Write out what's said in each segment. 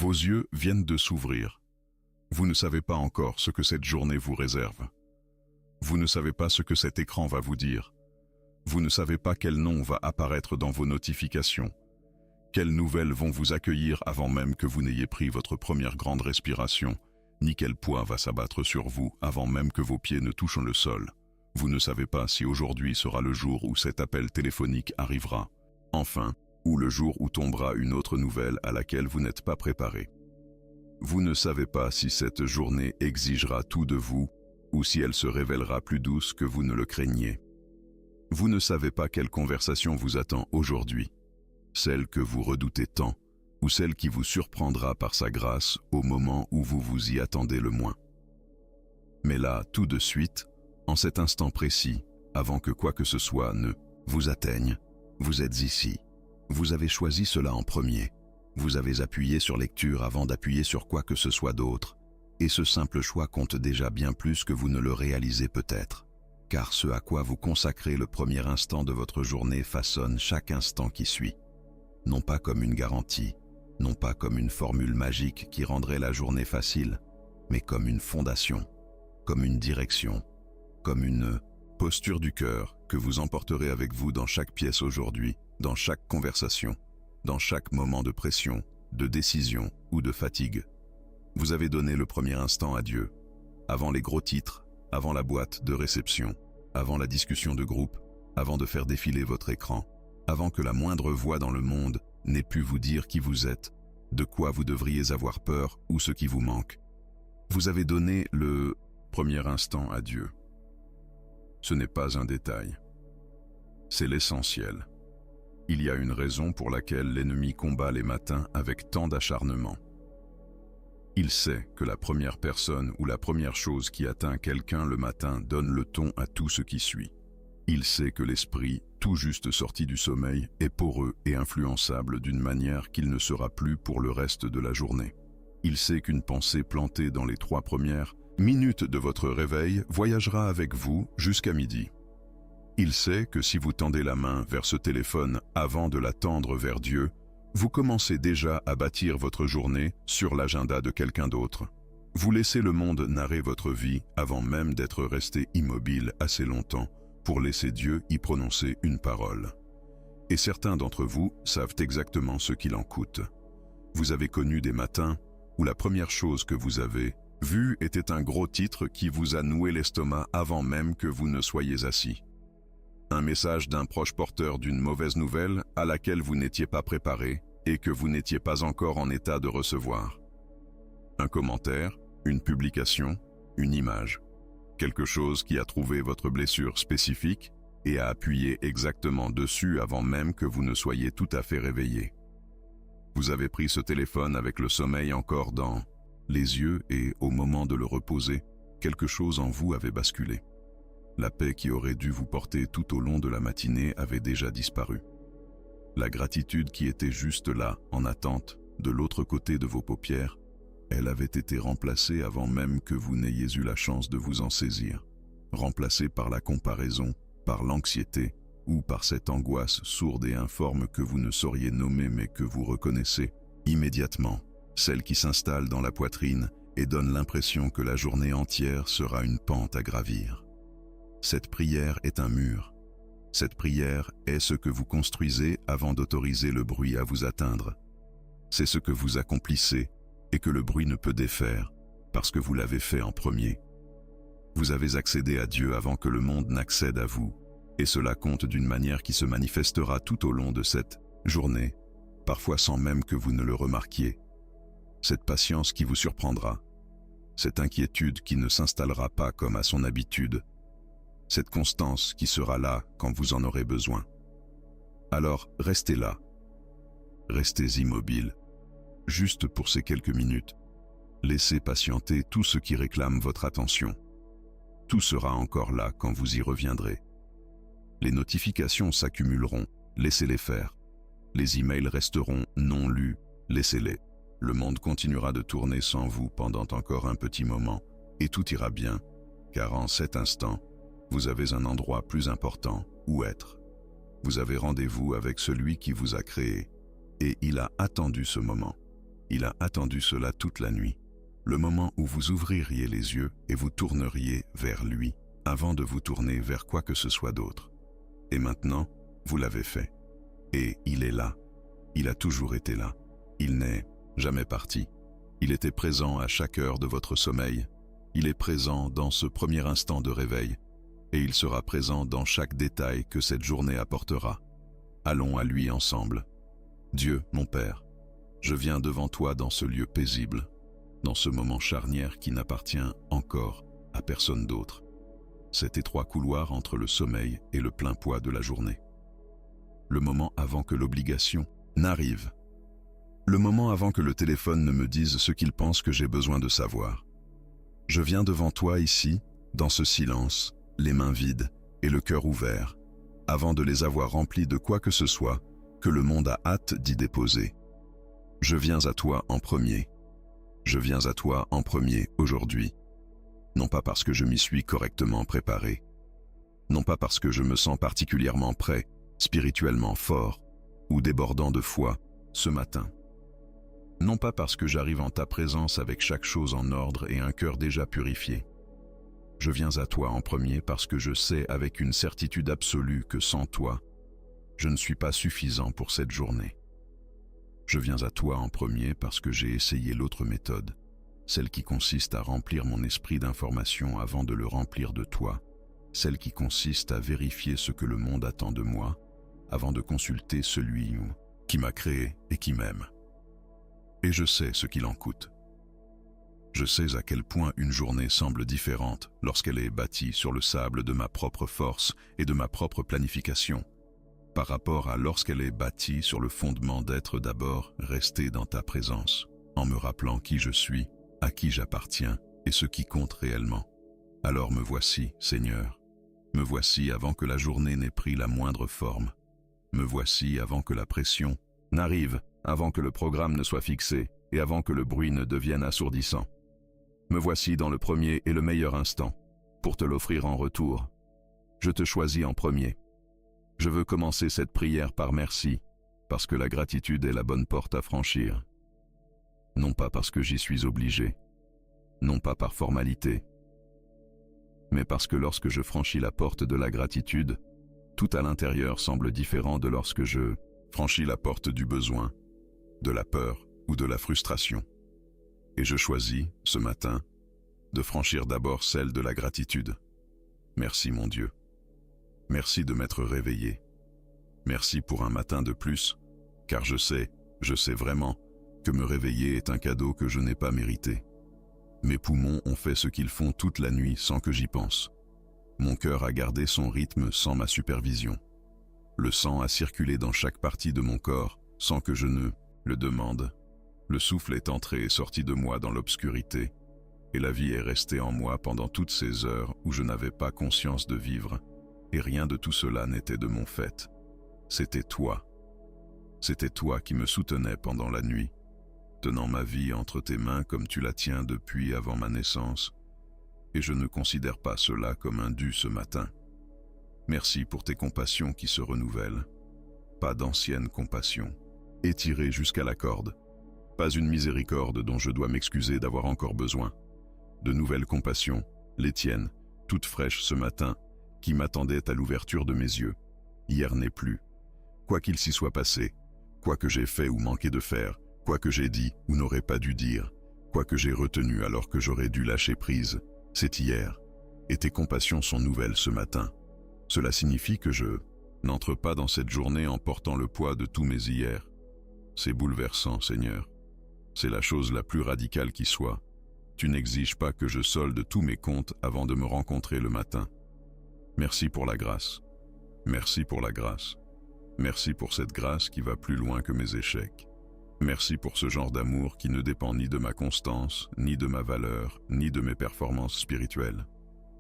Vos yeux viennent de s'ouvrir. Vous ne savez pas encore ce que cette journée vous réserve. Vous ne savez pas ce que cet écran va vous dire. Vous ne savez pas quel nom va apparaître dans vos notifications. Quelles nouvelles vont vous accueillir avant même que vous n'ayez pris votre première grande respiration, ni quel poids va s'abattre sur vous avant même que vos pieds ne touchent le sol. Vous ne savez pas si aujourd'hui sera le jour où cet appel téléphonique arrivera. Enfin, ou le jour où tombera une autre nouvelle à laquelle vous n'êtes pas préparé. Vous ne savez pas si cette journée exigera tout de vous ou si elle se révélera plus douce que vous ne le craigniez. Vous ne savez pas quelle conversation vous attend aujourd'hui, celle que vous redoutez tant ou celle qui vous surprendra par sa grâce au moment où vous vous y attendez le moins. Mais là, tout de suite, en cet instant précis, avant que quoi que ce soit ne vous atteigne, vous êtes ici. Vous avez choisi cela en premier. Vous avez appuyé sur lecture avant d'appuyer sur quoi que ce soit d'autre. Et ce simple choix compte déjà bien plus que vous ne le réalisez peut-être. Car ce à quoi vous consacrez le premier instant de votre journée façonne chaque instant qui suit. Non pas comme une garantie, non pas comme une formule magique qui rendrait la journée facile, mais comme une fondation, comme une direction, comme une posture du cœur que vous emporterez avec vous dans chaque pièce aujourd'hui, dans chaque conversation, dans chaque moment de pression, de décision ou de fatigue. Vous avez donné le premier instant à Dieu, avant les gros titres, avant la boîte de réception, avant la discussion de groupe, avant de faire défiler votre écran, avant que la moindre voix dans le monde n'ait pu vous dire qui vous êtes, de quoi vous devriez avoir peur ou ce qui vous manque. Vous avez donné le premier instant à Dieu. Ce n'est pas un détail. C'est l'essentiel. Il y a une raison pour laquelle l'ennemi combat les matins avec tant d'acharnement. Il sait que la première personne ou la première chose qui atteint quelqu'un le matin donne le ton à tout ce qui suit. Il sait que l'esprit, tout juste sorti du sommeil, est poreux et influençable d'une manière qu'il ne sera plus pour le reste de la journée. Il sait qu'une pensée plantée dans les 3 premières minutes de votre réveil voyagera avec vous jusqu'à midi. Il sait que si vous tendez la main vers ce téléphone avant de la tendre vers Dieu, vous commencez déjà à bâtir votre journée sur l'agenda de quelqu'un d'autre. Vous laissez le monde narrer votre vie avant même d'être resté immobile assez longtemps pour laisser Dieu y prononcer une parole. Et certains d'entre vous savent exactement ce qu'il en coûte. Vous avez connu des matins où la première chose que vous avez vue était un gros titre qui vous a noué l'estomac avant même que vous ne soyez assis. Un message d'un proche porteur d'une mauvaise nouvelle à laquelle vous n'étiez pas préparé et que vous n'étiez pas encore en état de recevoir. Un commentaire, une publication, une image. Quelque chose qui a trouvé votre blessure spécifique et a appuyé exactement dessus avant même que vous ne soyez tout à fait réveillé. Vous avez pris ce téléphone avec le sommeil encore dans les yeux et au moment de le reposer, quelque chose en vous avait basculé. La paix qui aurait dû vous porter tout au long de la matinée avait déjà disparu. La gratitude qui était juste là, en attente, de l'autre côté de vos paupières, elle avait été remplacée avant même que vous n'ayez eu la chance de vous en saisir. Remplacée par la comparaison, par l'anxiété, ou par cette angoisse sourde et informe que vous ne sauriez nommer mais que vous reconnaissez immédiatement, celle qui s'installe dans la poitrine et donne l'impression que la journée entière sera une pente à gravir. Cette prière est un mur. Cette prière est ce que vous construisez avant d'autoriser le bruit à vous atteindre. C'est ce que vous accomplissez et que le bruit ne peut défaire parce que vous l'avez fait en premier. Vous avez accédé à Dieu avant que le monde n'accède à vous, et cela compte d'une manière qui se manifestera tout au long de cette journée, parfois sans même que vous ne le remarquiez. Cette patience qui vous surprendra, cette inquiétude qui ne s'installera pas comme à son habitude, cette constance qui sera là quand vous en aurez besoin. Alors restez là, restez immobile, juste pour ces quelques minutes. Laissez patienter tout ce qui réclame votre attention. Tout sera encore là quand vous y reviendrez. Les notifications s'accumuleront, laissez-les faire. Les emails resteront non lus, laissez-les. Le monde continuera de tourner sans vous pendant encore un petit moment, et tout ira bien, car en cet instant, vous avez un endroit plus important où être. Vous avez rendez-vous avec celui qui vous a créé, et il a attendu ce moment. Il a attendu cela toute la nuit, le moment où vous ouvririez les yeux et vous tourneriez vers lui, avant de vous tourner vers quoi que ce soit d'autre. Et maintenant, vous l'avez fait. Et il est là. Il a toujours été là. Il n'est jamais parti. Il était présent à chaque heure de votre sommeil. Il est présent dans ce premier instant de réveil. Et il sera présent dans chaque détail que cette journée apportera. Allons à lui ensemble. Dieu, mon Père, je viens devant toi dans ce lieu paisible, dans ce moment charnière qui n'appartient encore à personne d'autre. Cet étroit couloir entre le sommeil et le plein poids de la journée. Le moment avant que l'obligation n'arrive. Le moment avant que le téléphone ne me dise ce qu'il pense que j'ai besoin de savoir. Je viens devant toi ici, dans ce silence, les mains vides et le cœur ouvert, avant de les avoir remplis de quoi que ce soit que le monde a hâte d'y déposer. Je viens à toi en premier. Je viens à toi en premier aujourd'hui. Non pas parce que je m'y suis correctement préparé. Non pas parce que je me sens particulièrement prêt, spirituellement fort ou débordant de foi ce matin. Non pas parce que j'arrive en ta présence avec chaque chose en ordre et un cœur déjà purifié. Je viens à toi en premier parce que je sais avec une certitude absolue que sans toi, je ne suis pas suffisant pour cette journée. Je viens à toi en premier parce que j'ai essayé l'autre méthode, celle qui consiste à remplir mon esprit d'informations avant de le remplir de toi, celle qui consiste à vérifier ce que le monde attend de moi avant de consulter celui qui m'a créé et qui m'aime. Et je sais ce qu'il en coûte. Je sais à quel point une journée semble différente lorsqu'elle est bâtie sur le sable de ma propre force et de ma propre planification, par rapport à lorsqu'elle est bâtie sur le fondement d'être d'abord resté dans ta présence, en me rappelant qui je suis, à qui j'appartiens et ce qui compte réellement. Alors me voici, Seigneur. Me voici avant que la journée n'ait pris la moindre forme. Me voici avant que la pression n'arrive, avant que le programme ne soit fixé et avant que le bruit ne devienne assourdissant. Me voici dans le premier et le meilleur instant, pour te l'offrir en retour. Je te choisis en premier. Je veux commencer cette prière par merci, parce que la gratitude est la bonne porte à franchir. Non pas parce que j'y suis obligé, non pas par formalité, mais parce que lorsque je franchis la porte de la gratitude, tout à l'intérieur semble différent de lorsque je franchis la porte du besoin, de la peur ou de la frustration. Et je choisis, ce matin, de franchir d'abord celle de la gratitude. Merci mon Dieu. Merci de m'être réveillé. Merci pour un matin de plus, car je sais vraiment que me réveiller est un cadeau que je n'ai pas mérité. Mes poumons ont fait ce qu'ils font toute la nuit sans que j'y pense. Mon cœur a gardé son rythme sans ma supervision. Le sang a circulé dans chaque partie de mon corps sans que je ne le demande. Le souffle est entré et sorti de moi dans l'obscurité, et la vie est restée en moi pendant toutes ces heures où je n'avais pas conscience de vivre, et rien de tout cela n'était de mon fait. C'était toi. C'était toi qui me soutenais pendant la nuit, tenant ma vie entre tes mains comme tu la tiens depuis avant ma naissance, et je ne considère pas cela comme un dû ce matin. Merci pour tes compassions qui se renouvellent. Pas d'anciennes compassions, étirées jusqu'à la corde. Pas une miséricorde dont je dois m'excuser d'avoir encore besoin. De nouvelles compassions, les tiennes, toutes fraîches ce matin, qui m'attendaient à l'ouverture de mes yeux. Hier n'est plus. Quoi qu'il s'y soit passé, quoi que j'ai fait ou manqué de faire, quoi que j'ai dit ou n'aurais pas dû dire, quoi que j'ai retenu alors que j'aurais dû lâcher prise, c'est hier. Et tes compassions sont nouvelles ce matin. Cela signifie que je n'entre pas dans cette journée en portant le poids de tous mes hier. C'est bouleversant, Seigneur. C'est la chose la plus radicale qui soit. Tu n'exiges pas que je solde tous mes comptes avant de me rencontrer le matin. Merci pour la grâce. Merci pour la grâce. Merci pour cette grâce qui va plus loin que mes échecs. Merci pour ce genre d'amour qui ne dépend ni de ma constance, ni de ma valeur, ni de mes performances spirituelles.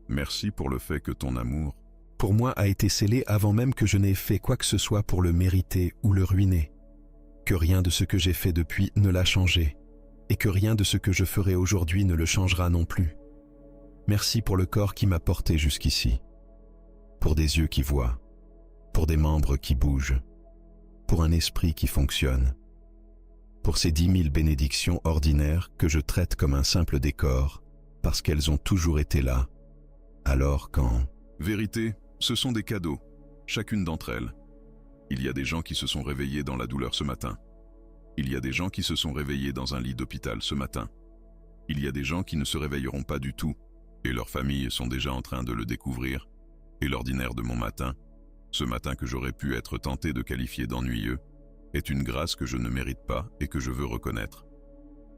Merci pour le fait que ton amour, pour moi, a été scellé avant même que je n'ai fait quoi que ce soit pour le mériter ou le ruiner. Que rien de ce que j'ai fait depuis ne l'a changé, et que rien de ce que je ferai aujourd'hui ne le changera non plus. Merci pour le corps qui m'a porté jusqu'ici, pour des yeux qui voient, pour des membres qui bougent, pour un esprit qui fonctionne. pour ces 10 000 bénédictions ordinaires que je traite comme un simple décor, parce qu'elles ont toujours été là. Alors quand... Vérité, ce sont des cadeaux, chacune d'entre elles. Il y a des gens qui se sont réveillés dans la douleur ce matin. Il y a des gens qui se sont réveillés dans un lit d'hôpital ce matin. Il y a des gens qui ne se réveilleront pas du tout, et leurs familles sont déjà en train de le découvrir. Et l'ordinaire de mon matin, ce matin que j'aurais pu être tenté de qualifier d'ennuyeux, est une grâce que je ne mérite pas et que je veux reconnaître.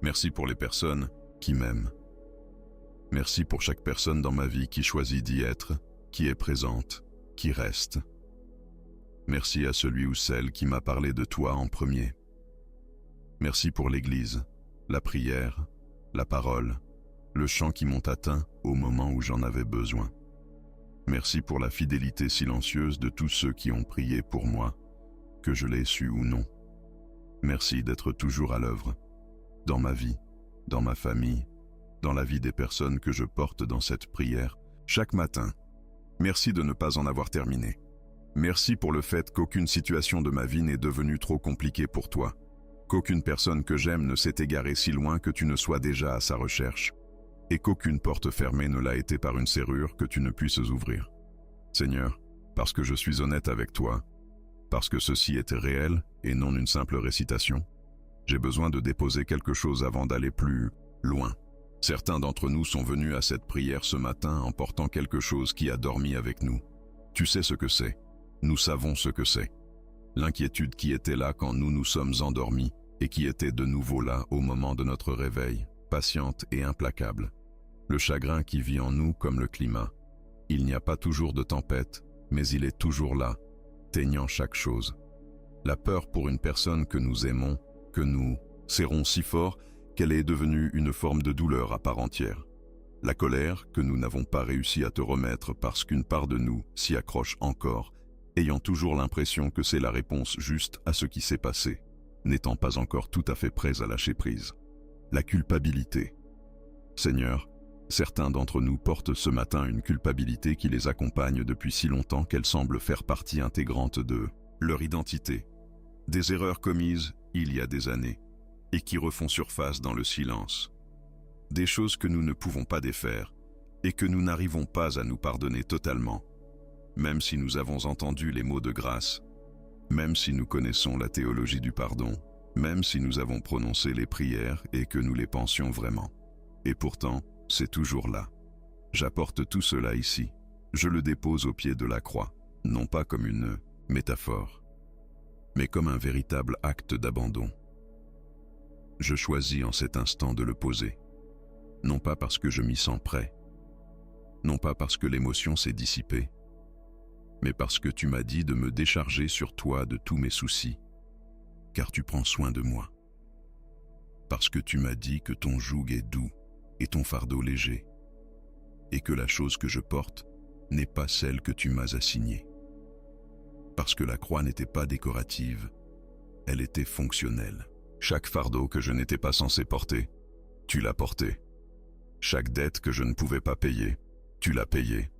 Merci pour les personnes qui m'aiment. Merci pour chaque personne dans ma vie qui choisit d'y être, qui est présente, qui reste. Merci à celui ou celle qui m'a parlé de toi en premier. Merci pour l'Église, la prière, la parole, le chant qui m'ont atteint au moment où j'en avais besoin. Merci pour la fidélité silencieuse de tous ceux qui ont prié pour moi, que je l'ai su ou non. Merci d'être toujours à l'œuvre, dans ma vie, dans ma famille, dans la vie des personnes que je porte dans cette prière, chaque matin. Merci de ne pas en avoir terminé. Merci pour le fait qu'aucune situation de ma vie n'est devenue trop compliquée pour toi, qu'aucune personne que j'aime ne s'est égarée si loin que tu ne sois déjà à sa recherche, et qu'aucune porte fermée ne l'a été par une serrure que tu ne puisses ouvrir. Seigneur, parce que je suis honnête avec toi, parce que ceci était réel et non une simple récitation, j'ai besoin de déposer quelque chose avant d'aller plus loin. Certains d'entre nous sont venus à cette prière ce matin en portant quelque chose qui a dormi avec nous. Tu sais ce que c'est. Nous savons ce que c'est. L'inquiétude qui était là quand nous nous sommes endormis et qui était de nouveau là au moment de notre réveil, patiente et implacable. Le chagrin qui vit en nous comme le climat. Il n'y a pas toujours de tempête, mais il est toujours là, teignant chaque chose. La peur pour une personne que nous aimons, que nous serrons si fort qu'elle est devenue une forme de douleur à part entière. La colère que nous n'avons pas réussi à te remettre parce qu'une part de nous s'y accroche encore, ayant toujours l'impression que c'est la réponse juste à ce qui s'est passé, n'étant pas encore tout à fait prêts à lâcher prise. La culpabilité. Seigneur, certains d'entre nous portent ce matin une culpabilité qui les accompagne depuis si longtemps qu'elle semble faire partie intégrante de leur identité. Des erreurs commises il y a des années et qui refont surface dans le silence. Des choses que nous ne pouvons pas défaire et que nous n'arrivons pas à nous pardonner totalement, même si nous avons entendu les mots de grâce, même si nous connaissons la théologie du pardon, même si nous avons prononcé les prières et que nous les pensions vraiment. Et pourtant, c'est toujours là. J'apporte tout cela ici. Je le dépose au pied de la croix, non pas comme une métaphore, mais comme un véritable acte d'abandon. Je choisis en cet instant de le poser, non pas parce que je m'y sens prêt, non pas parce que l'émotion s'est dissipée, mais parce que tu m'as dit de me décharger sur toi de tous mes soucis, car tu prends soin de moi. Parce que tu m'as dit que ton joug est doux et ton fardeau léger, et que la chose que je porte n'est pas celle que tu m'as assignée. Parce que la croix n'était pas décorative, elle était fonctionnelle. Chaque fardeau que je n'étais pas censé porter, tu l'as porté. Chaque dette que je ne pouvais pas payer, tu l'as payée.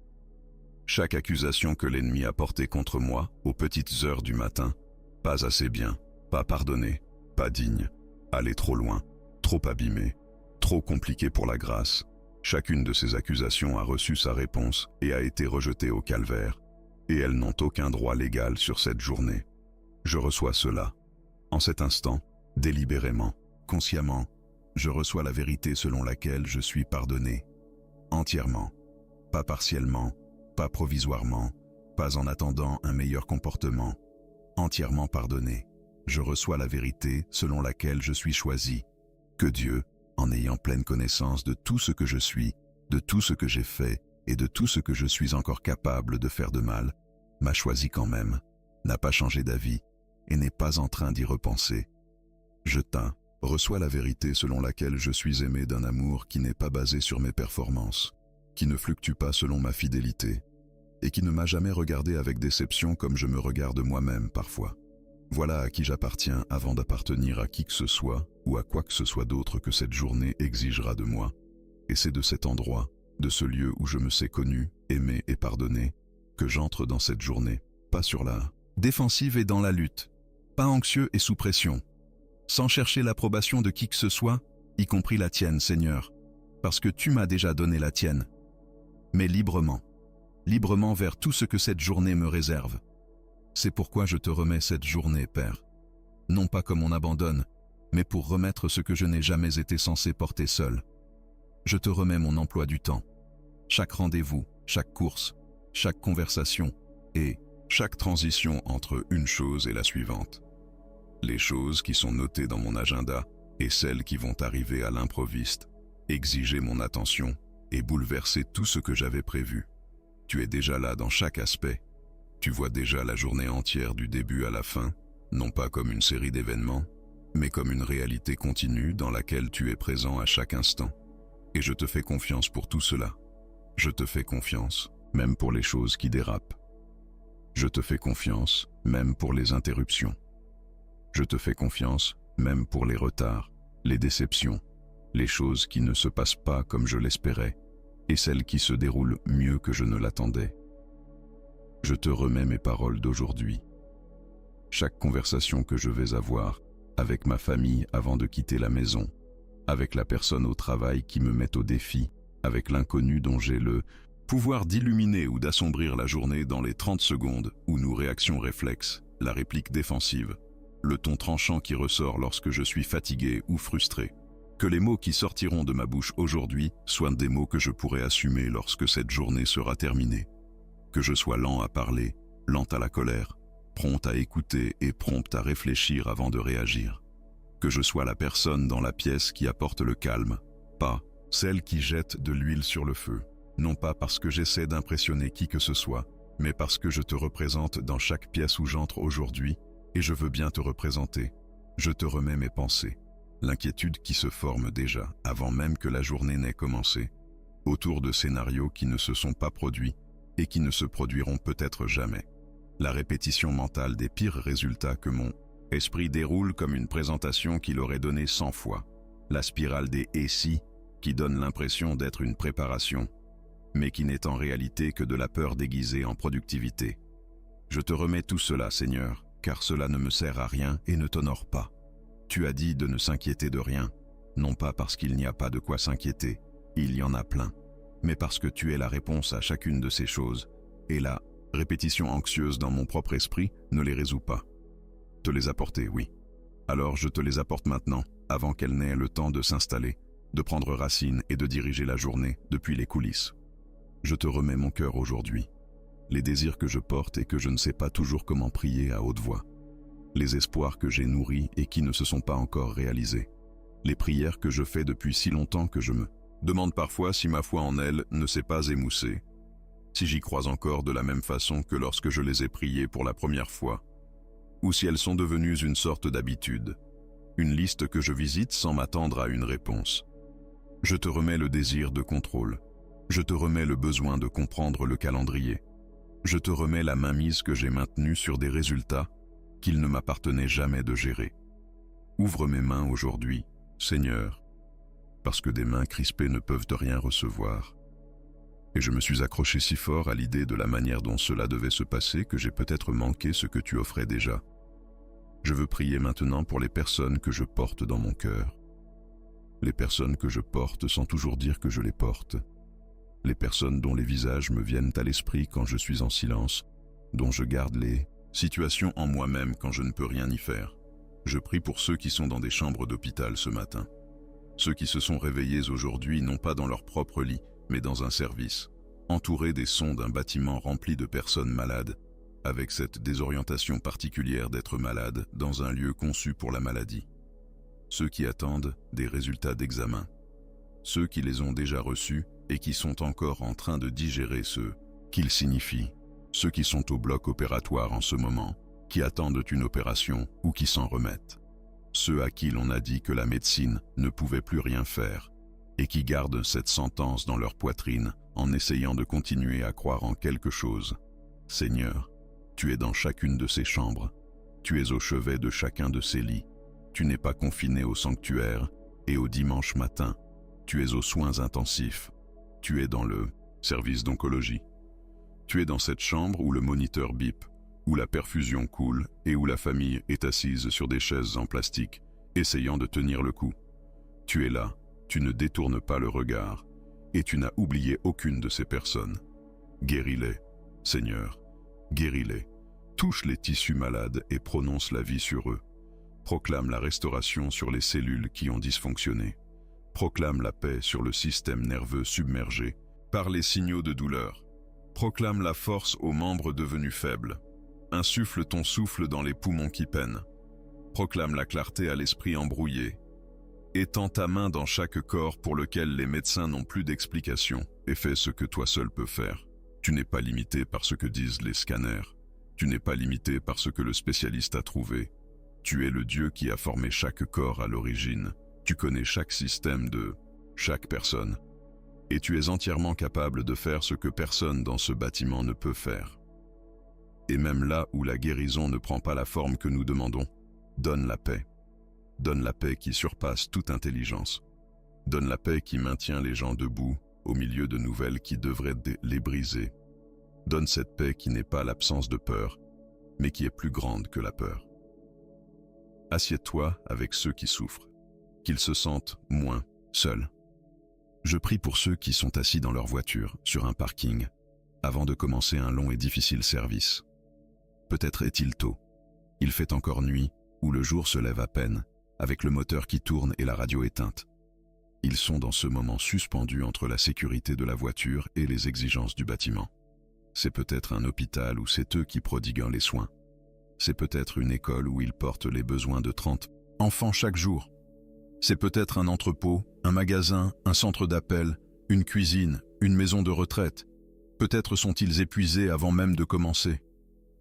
Chaque accusation que l'ennemi a portée contre moi aux petites heures du matin, pas assez bien, pas pardonné, pas digne, aller trop loin, trop abîmé, trop compliqué pour la grâce. Chacune de ces accusations a reçu sa réponse et a été rejetée au calvaire, et elles n'ont aucun droit légal sur cette journée. Je reçois cela. En cet instant, délibérément, consciemment, je reçois la vérité selon laquelle je suis pardonné, entièrement, pas partiellement, pas provisoirement, pas en attendant un meilleur comportement, entièrement pardonné. Je reçois la vérité selon laquelle je suis choisi, que Dieu, en ayant pleine connaissance de tout ce que je suis, de tout ce que j'ai fait et de tout ce que je suis encore capable de faire de mal, m'a choisi quand même, n'a pas changé d'avis et n'est pas en train d'y repenser. Je reçois la vérité selon laquelle je suis aimé d'un amour qui n'est pas basé sur mes performances, qui ne fluctue pas selon ma fidélité, et qui ne m'a jamais regardé avec déception comme je me regarde moi-même parfois. Voilà à qui j'appartiens avant d'appartenir à qui que ce soit ou à quoi que ce soit d'autre que cette journée exigera de moi. Et c'est de cet endroit, de ce lieu où je me sais connu, aimé et pardonné, que j'entre dans cette journée, pas sur la défensive et dans la lutte, pas anxieux et sous pression, sans chercher l'approbation de qui que ce soit, y compris la tienne, Seigneur, parce que tu m'as déjà donné la tienne, mais librement vers tout ce que cette journée me réserve. C'est pourquoi je te remets cette journée, Père, non pas comme on abandonne, mais pour remettre ce que je n'ai jamais été censé porter seul. Je te remets mon emploi du temps, chaque rendez-vous, chaque course, chaque conversation et chaque transition entre une chose et la suivante. Les choses qui sont notées dans mon agenda et celles qui vont arriver à l'improviste, exiger mon attention et bouleverser tout ce que j'avais prévu. Tu es déjà là dans chaque aspect. Tu vois déjà la journée entière du début à la fin, non pas comme une série d'événements, mais comme une réalité continue dans laquelle tu es présent à chaque instant. Et je te fais confiance pour tout cela. Je te fais confiance, même pour les choses qui dérapent. Je te fais confiance, même pour les interruptions. Je te fais confiance, même pour les retards, les déceptions, les choses qui ne se passent pas comme je l'espérais, et celles qui se déroulent mieux que je ne l'attendais. Je te remets mes paroles d'aujourd'hui. Chaque conversation que je vais avoir avec ma famille avant de quitter la maison, avec la personne au travail qui me met au défi, avec l'inconnu dont j'ai le pouvoir d'illuminer ou d'assombrir la journée dans les 30 secondes où nos réactions réflexes, la réplique défensive, le ton tranchant qui ressort lorsque je suis fatigué ou frustré. Que les mots qui sortiront de ma bouche aujourd'hui soient des mots que je pourrai assumer lorsque cette journée sera terminée. Que je sois lent à parler, lent à la colère, prompt à écouter et prompt à réfléchir avant de réagir. Que je sois la personne dans la pièce qui apporte le calme, pas celle qui jette de l'huile sur le feu. Non pas parce que j'essaie d'impressionner qui que ce soit, mais parce que je te représente dans chaque pièce où j'entre aujourd'hui et je veux bien te représenter. Je te remets mes pensées, l'inquiétude qui se forme déjà avant même que la journée n'ait commencé, autour de scénarios qui ne se sont pas produits et qui ne se produiront peut-être jamais. La répétition mentale des pires résultats que mon esprit déroule comme une présentation qu'il aurait donnée 100 fois. La spirale des « et si » qui donne l'impression d'être une préparation, mais qui n'est en réalité que de la peur déguisée en productivité. Je te remets tout cela, Seigneur, car cela ne me sert à rien et ne t'honore pas. Tu as dit de ne s'inquiéter de rien, non pas parce qu'il n'y a pas de quoi s'inquiéter, il y en a plein, mais parce que tu es la réponse à chacune de ces choses, et la répétition anxieuse dans mon propre esprit ne les résout pas. Te les apporter, oui. Alors je te les apporte maintenant, avant qu'elles n'aient le temps de s'installer, de prendre racine et de diriger la journée depuis les coulisses. Je te remets mon cœur aujourd'hui, les désirs que je porte et que je ne sais pas toujours comment prier à haute voix, les espoirs que j'ai nourris et qui ne se sont pas encore réalisés, les prières que je fais depuis si longtemps que je me demande parfois si ma foi en elles ne s'est pas émoussée, si j'y crois encore de la même façon que lorsque je les ai priées pour la première fois, ou si elles sont devenues une sorte d'habitude, une liste que je visite sans m'attendre à une réponse. Je te remets le désir de contrôle. Je te remets le besoin de comprendre le calendrier. Je te remets la mainmise que j'ai maintenue sur des résultats qu'il ne m'appartenait jamais de gérer. Ouvre mes mains aujourd'hui, Seigneur, parce que des mains crispées ne peuvent de rien recevoir. Et je me suis accroché si fort à l'idée de la manière dont cela devait se passer que j'ai peut-être manqué ce que tu offrais déjà. Je veux prier maintenant pour les personnes que je porte dans mon cœur. Les personnes que je porte sans toujours dire que je les porte. Les personnes dont les visages me viennent à l'esprit quand je suis en silence, dont je garde les situations en moi-même quand je ne peux rien y faire. Je prie pour ceux qui sont dans des chambres d'hôpital ce matin. Ceux qui se sont réveillés aujourd'hui non pas dans leur propre lit, mais dans un service, entourés des sons d'un bâtiment rempli de personnes malades, avec cette désorientation particulière d'être malade dans un lieu conçu pour la maladie. Ceux qui attendent des résultats d'examen. Ceux qui les ont déjà reçus et qui sont encore en train de digérer ce qu'ils signifient. Ceux qui sont au bloc opératoire en ce moment, qui attendent une opération ou qui s'en remettent. Ceux à qui l'on a dit que la médecine ne pouvait plus rien faire et qui gardent cette sentence dans leur poitrine en essayant de continuer à croire en quelque chose. Seigneur, tu es dans chacune de ces chambres, tu es au chevet de chacun de ces lits, tu n'es pas confiné au sanctuaire et au dimanche matin, tu es aux soins intensifs, tu es dans le service d'oncologie, tu es dans cette chambre où le moniteur bip, où la perfusion coule et où la famille est assise sur des chaises en plastique essayant de tenir le coup. Tu es là, tu ne détournes pas le regard, et tu n'as oublié aucune de ces personnes. Guéris-les, Seigneur, guéris-les. Touche les tissus malades et prononce la vie sur eux. Proclame la restauration sur les cellules qui ont dysfonctionné. Proclame la paix sur le système nerveux submergé par les signaux de douleur. Proclame la force aux membres devenus faibles. Insuffle ton souffle dans les poumons qui peinent. Proclame la clarté à l'esprit embrouillé. Étends ta main dans chaque corps pour lequel les médecins n'ont plus d'explication et fais ce que toi seul peux faire. Tu n'es pas limité par ce que disent les scanners. Tu n'es pas limité par ce que le spécialiste a trouvé. Tu es le Dieu qui a formé chaque corps à l'origine. Tu connais chaque système de chaque personne. Et tu es entièrement capable de faire ce que personne dans ce bâtiment ne peut faire. Et même là où la guérison ne prend pas la forme que nous demandons, donne la paix. Donne la paix qui surpasse toute intelligence. Donne la paix qui maintient les gens debout au milieu de nouvelles qui devraient les briser. Donne cette paix qui n'est pas l'absence de peur, mais qui est plus grande que la peur. Assieds-toi avec ceux qui souffrent, qu'ils se sentent moins seuls. Je prie pour ceux qui sont assis dans leur voiture, sur un parking, avant de commencer un long et difficile service. Peut-être est-il tôt. Il fait encore nuit, ou le jour se lève à peine, avec le moteur qui tourne et la radio éteinte. Ils sont dans ce moment suspendus entre la sécurité de la voiture et les exigences du bâtiment. C'est peut-être un hôpital où c'est eux qui prodiguent les soins. C'est peut-être une école où ils portent les besoins de 30 enfants chaque jour. C'est peut-être un entrepôt, un magasin, un centre d'appel, une cuisine, une maison de retraite. Peut-être sont-ils épuisés avant même de commencer.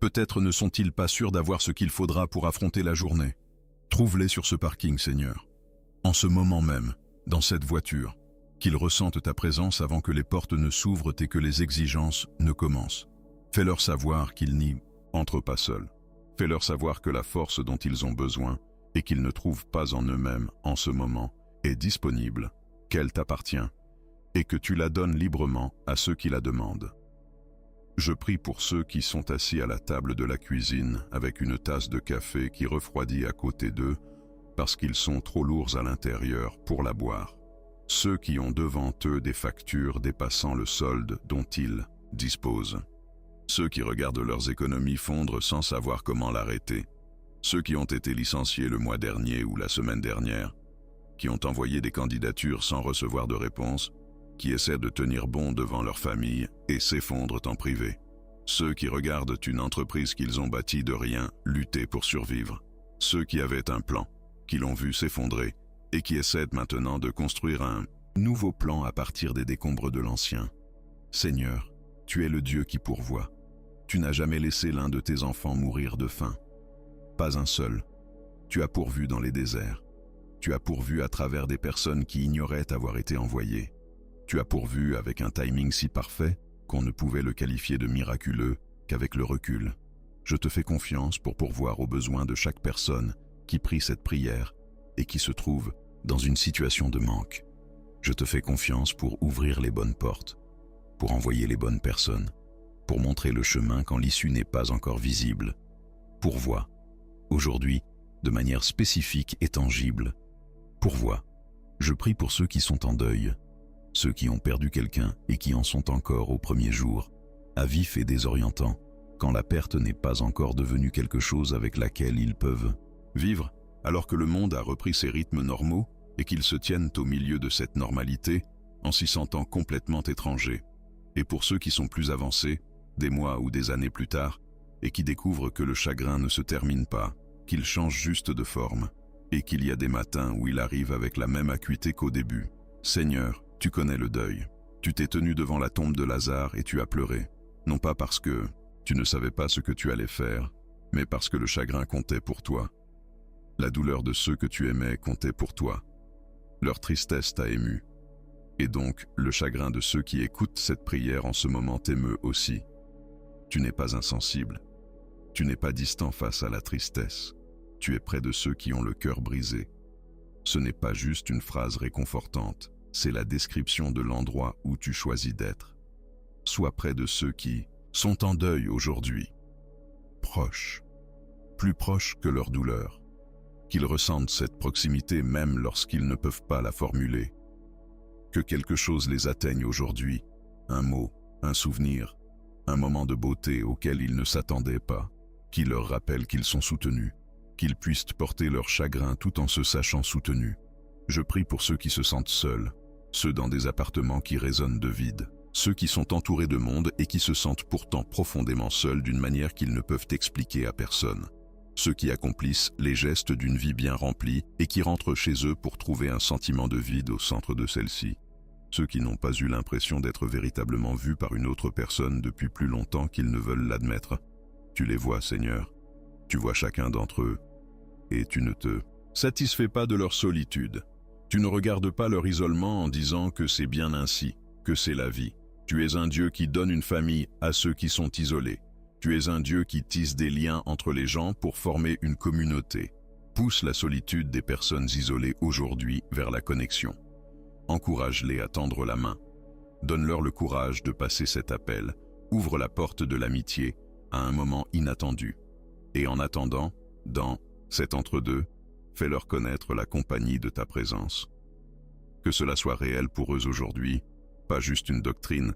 Peut-être ne sont-ils pas sûrs d'avoir ce qu'il faudra pour affronter la journée. Trouve-les sur ce parking, Seigneur. En ce moment même, dans cette voiture, qu'ils ressentent ta présence avant que les portes ne s'ouvrent et que les exigences ne commencent. Fais-leur savoir qu'ils n'y entrent pas seuls. Fais-leur savoir que la force dont ils ont besoin et qu'ils ne trouvent pas en eux-mêmes en ce moment est disponible, qu'elle t'appartient, et que tu la donnes librement à ceux qui la demandent. Je prie pour ceux qui sont assis à la table de la cuisine avec une tasse de café qui refroidit à côté d'eux parce qu'ils sont trop lourds à l'intérieur pour la boire. Ceux qui ont devant eux des factures dépassant le solde dont ils disposent. Ceux qui regardent leurs économies fondre sans savoir comment l'arrêter. Ceux qui ont été licenciés le mois dernier ou la semaine dernière, qui ont envoyé des candidatures sans recevoir de réponse, qui essaient de tenir bon devant leur famille et s'effondrent en privé. Ceux qui regardent une entreprise qu'ils ont bâtie de rien lutter pour survivre. Ceux qui avaient un plan, qui l'ont vu s'effondrer et qui essaient maintenant de construire un nouveau plan à partir des décombres de l'ancien. Seigneur, tu es le Dieu qui pourvoit. Tu n'as jamais laissé l'un de tes enfants mourir de faim. Pas un seul. Tu as pourvu dans les déserts. Tu as pourvu à travers des personnes qui ignoraient avoir été envoyées. Tu as pourvu avec un timing si parfait qu'on ne pouvait le qualifier de miraculeux qu'avec le recul. Je te fais confiance pour pourvoir aux besoins de chaque personne qui prie cette prière et qui se trouve dans une situation de manque. Je te fais confiance pour ouvrir les bonnes portes, pour envoyer les bonnes personnes, pour montrer le chemin quand l'issue n'est pas encore visible. Pourvois, aujourd'hui, de manière spécifique et tangible. Pourvois. Je prie pour ceux qui sont en deuil, ceux qui ont perdu quelqu'un et qui en sont encore au premier jour, à vif et désorientant, quand la perte n'est pas encore devenue quelque chose avec laquelle ils peuvent vivre, alors que le monde a repris ses rythmes normaux et qu'ils se tiennent au milieu de cette normalité en s'y sentant complètement étrangers. Et pour ceux qui sont plus avancés, des mois ou des années plus tard, et qui découvrent que le chagrin ne se termine pas, qu'il change juste de forme, et qu'il y a des matins où il arrive avec la même acuité qu'au début. Seigneur, tu connais le deuil. Tu t'es tenu devant la tombe de Lazare et tu as pleuré, non pas parce que tu ne savais pas ce que tu allais faire, mais parce que le chagrin comptait pour toi. La douleur de ceux que tu aimais comptait pour toi. Leur tristesse t'a ému. Et donc, le chagrin de ceux qui écoutent cette prière en ce moment t'émeut aussi. Tu n'es pas insensible. Tu n'es pas distant face à la tristesse. Tu es près de ceux qui ont le cœur brisé. Ce n'est pas juste une phrase réconfortante, c'est la description de l'endroit où tu choisis d'être. Sois près de ceux qui sont en deuil aujourd'hui. Proches. Plus proches que leur douleur. qu'ils ressentent cette proximité même lorsqu'ils ne peuvent pas la formuler. Que quelque chose les atteigne aujourd'hui, un mot, un souvenir, un moment de beauté auquel ils ne s'attendaient pas, qui leur rappelle qu'ils sont soutenus, qu'ils puissent porter leur chagrin tout en se sachant soutenus. Je prie pour ceux qui se sentent seuls, ceux dans des appartements qui résonnent de vide, ceux qui sont entourés de monde et qui se sentent pourtant profondément seuls d'une manière qu'ils ne peuvent expliquer à personne. Ceux qui accomplissent les gestes d'une vie bien remplie et qui rentrent chez eux pour trouver un sentiment de vide au centre de celle-ci. Ceux qui n'ont pas eu l'impression d'être véritablement vus par une autre personne depuis plus longtemps qu'ils ne veulent l'admettre. Tu les vois, Seigneur. Tu vois chacun d'entre eux. Et tu ne te satisfais pas de leur solitude. Tu ne regardes pas leur isolement en disant que c'est bien ainsi, que c'est la vie. Tu es un Dieu qui donne une famille à ceux qui sont isolés. Tu es un Dieu qui tisse des liens entre les gens pour former une communauté. Pousse la solitude des personnes isolées aujourd'hui vers la connexion. Encourage-les à tendre la main. Donne-leur le courage de passer cet appel. Ouvre la porte de l'amitié à un moment inattendu. Et en attendant, dans cet entre-deux, fais-leur connaître la compagnie de ta présence. Que cela soit réel pour eux aujourd'hui, pas juste une doctrine,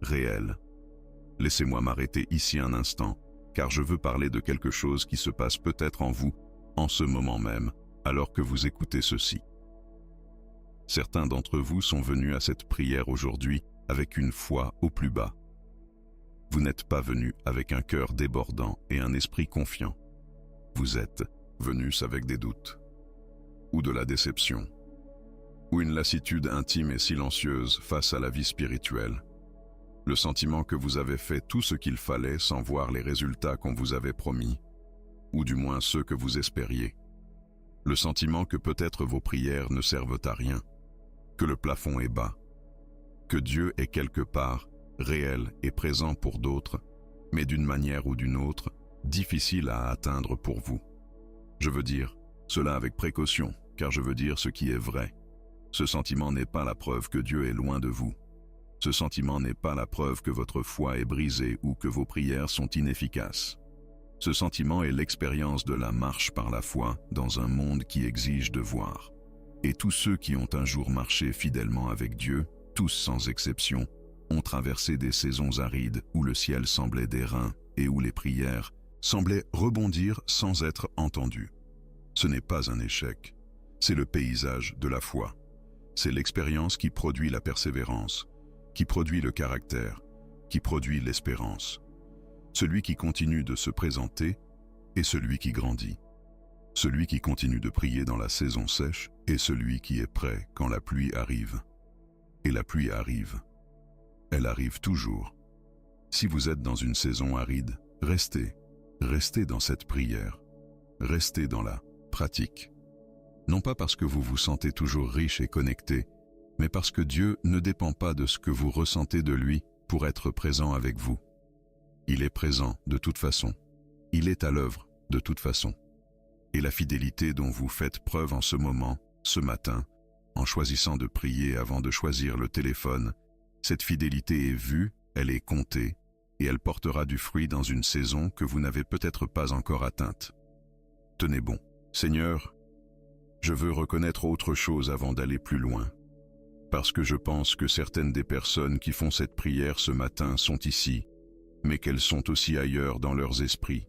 réelle. Laissez-moi m'arrêter ici un instant, car je veux parler de quelque chose qui se passe peut-être en vous, en ce moment même, alors que vous écoutez ceci. Certains d'entre vous sont venus à cette prière aujourd'hui avec une foi au plus bas. Vous n'êtes pas venus avec un cœur débordant et un esprit confiant. Vous êtes venus avec des doutes, ou de la déception, ou une lassitude intime et silencieuse face à la vie spirituelle. Le sentiment que vous avez fait tout ce qu'il fallait sans voir les résultats qu'on vous avait promis, ou du moins ceux que vous espériez. Le sentiment que peut-être vos prières ne servent à rien, que le plafond est bas, que Dieu est quelque part, réel et présent pour d'autres, mais d'une manière ou d'une autre, difficile à atteindre pour vous. Je veux dire cela avec précaution, car je veux dire ce qui est vrai. Ce sentiment n'est pas la preuve que Dieu est loin de vous. Ce sentiment n'est pas la preuve que votre foi est brisée ou que vos prières sont inefficaces. Ce sentiment est l'expérience de la marche par la foi dans un monde qui exige de voir. Et tous ceux qui ont un jour marché fidèlement avec Dieu, tous sans exception, ont traversé des saisons arides où le ciel semblait d'airain et où les prières semblaient rebondir sans être entendues. Ce n'est pas un échec, c'est le paysage de la foi. C'est l'expérience qui produit la persévérance, qui produit le caractère, qui produit l'espérance. Celui qui continue de se présenter est celui qui grandit. Celui qui continue de prier dans la saison sèche est celui qui est prêt quand la pluie arrive. Et la pluie arrive. Elle arrive toujours. Si vous êtes dans une saison aride, restez dans cette prière. Restez dans la pratique. Non pas parce que vous vous sentez toujours riche et connecté, mais parce que Dieu ne dépend pas de ce que vous ressentez de lui pour être présent avec vous. Il est présent de toute façon. Il est à l'œuvre de toute façon. Et la fidélité dont vous faites preuve en ce moment, ce matin, en choisissant de prier avant de choisir le téléphone, cette fidélité est vue, elle est comptée, et elle portera du fruit dans une saison que vous n'avez peut-être pas encore atteinte. Tenez bon. Seigneur, je veux reconnaître autre chose avant d'aller plus loin, parce que je pense que certaines des personnes qui font cette prière ce matin sont ici, mais qu'elles sont aussi ailleurs dans leurs esprits.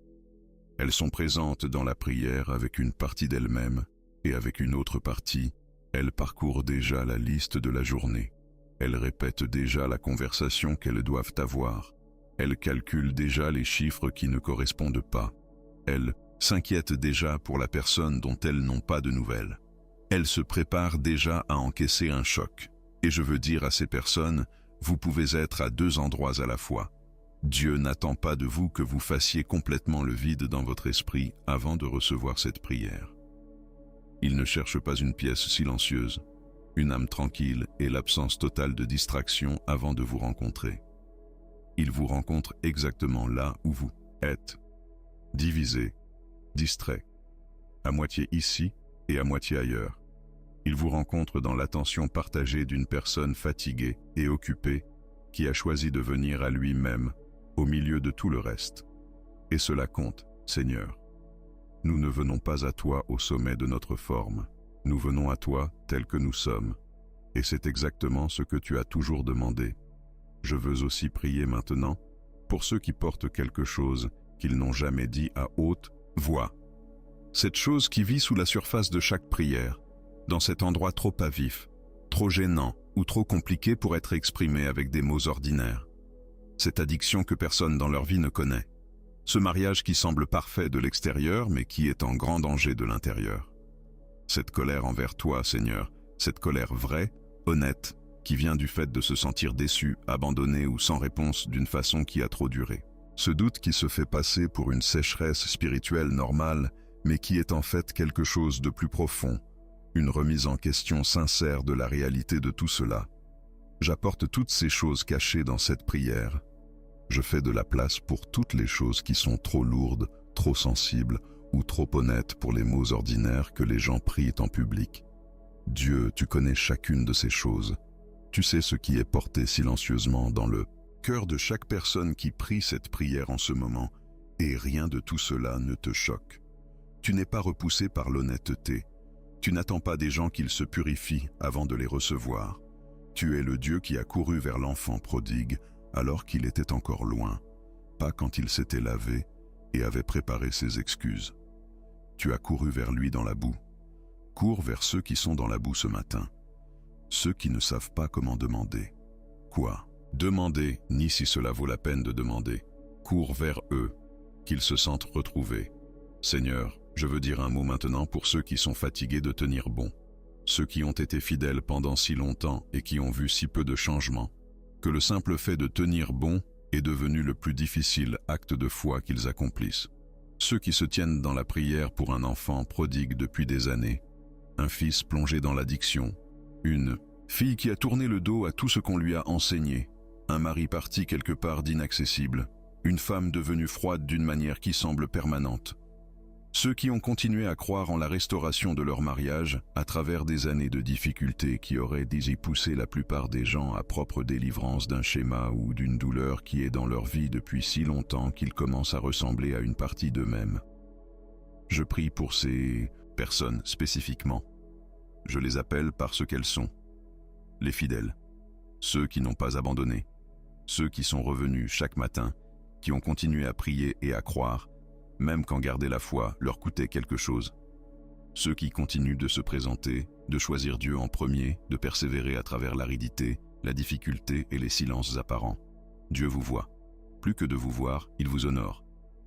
Elles sont présentes dans la prière avec une partie d'elles-mêmes, et avec une autre partie, elles parcourent déjà la liste de la journée. Elles répètent déjà la conversation qu'elles doivent avoir. Elles calculent déjà les chiffres qui ne correspondent pas. Elles s'inquiètent déjà pour la personne dont elles n'ont pas de nouvelles. Elles se préparent déjà à encaisser un choc. Et je veux dire à ces personnes, vous pouvez être à deux endroits à la fois. Dieu n'attend pas de vous que vous fassiez complètement le vide dans votre esprit avant de recevoir cette prière. Il ne cherche pas une pièce silencieuse, une âme tranquille et l'absence totale de distraction avant de vous rencontrer. Il vous rencontre exactement là où vous êtes, divisé, distrait, à moitié ici et à moitié ailleurs. Il vous rencontre dans l'attention partagée d'une personne fatiguée et occupée qui a choisi de venir à lui-même au milieu de tout le reste. Et cela compte, Seigneur. Nous ne venons pas à toi au sommet de notre forme, nous venons à toi tels que nous sommes. Et c'est exactement ce que tu as toujours demandé. Je veux aussi prier maintenant pour ceux qui portent quelque chose qu'ils n'ont jamais dit à haute voix. Cette chose qui vit sous la surface de chaque prière, dans cet endroit trop à vif, trop gênant ou trop compliqué pour être exprimé avec des mots ordinaires. Cette addiction que personne dans leur vie ne connaît. Ce mariage qui semble parfait de l'extérieur mais qui est en grand danger de l'intérieur. Cette colère envers toi, Seigneur, cette colère vraie, honnête, qui vient du fait de se sentir déçu, abandonné ou sans réponse d'une façon qui a trop duré. Ce doute qui se fait passer pour une sécheresse spirituelle normale, mais qui est en fait quelque chose de plus profond, une remise en question sincère de la réalité de tout cela. J'apporte toutes ces choses cachées dans cette prière. Je fais de la place pour toutes les choses qui sont trop lourdes, trop sensibles ou trop honnêtes pour les mots ordinaires que les gens prient en public. Dieu, tu connais chacune de ces choses. Tu sais ce qui est porté silencieusement dans le cœur de chaque personne qui prie cette prière en ce moment, et rien de tout cela ne te choque. Tu n'es pas repoussé par l'honnêteté. Tu n'attends pas des gens qu'ils se purifient avant de les recevoir. Tu es le Dieu qui a couru vers l'enfant prodigue alors qu'il était encore loin, pas quand il s'était lavé et avait préparé ses excuses. Tu as couru vers lui dans la boue. Cours vers ceux qui sont dans la boue ce matin. Ceux qui ne savent pas comment demander. Quoi? Demander, ni si cela vaut la peine de demander. Cours vers eux, qu'ils se sentent retrouvés. Seigneur, je veux dire un mot maintenant pour ceux qui sont fatigués de tenir bon. Ceux qui ont été fidèles pendant si longtemps et qui ont vu si peu de changements, que le simple fait de tenir bon est devenu le plus difficile acte de foi qu'ils accomplissent. Ceux qui se tiennent dans la prière pour un enfant prodigue depuis des années, un fils plongé dans l'addiction, une fille qui a tourné le dos à tout ce qu'on lui a enseigné, un mari parti quelque part d'inaccessible, une femme devenue froide d'une manière qui semble permanente. Ceux qui ont continué à croire en la restauration de leur mariage à travers des années de difficultés qui auraient dû pousser la plupart des gens à propre délivrance d'un schéma ou d'une douleur qui est dans leur vie depuis si longtemps qu'ils commencent à ressembler à une partie d'eux-mêmes. Je prie pour ces personnes spécifiquement. Je les appelle par ce qu'elles sont. Les fidèles, ceux qui n'ont pas abandonné, ceux qui sont revenus chaque matin, qui ont continué à prier et à croire, même quand garder la foi leur coûtait quelque chose. Ceux qui continuent de se présenter, de choisir Dieu en premier, de persévérer à travers l'aridité, la difficulté et les silences apparents. Dieu vous voit. Plus que de vous voir, il vous honore.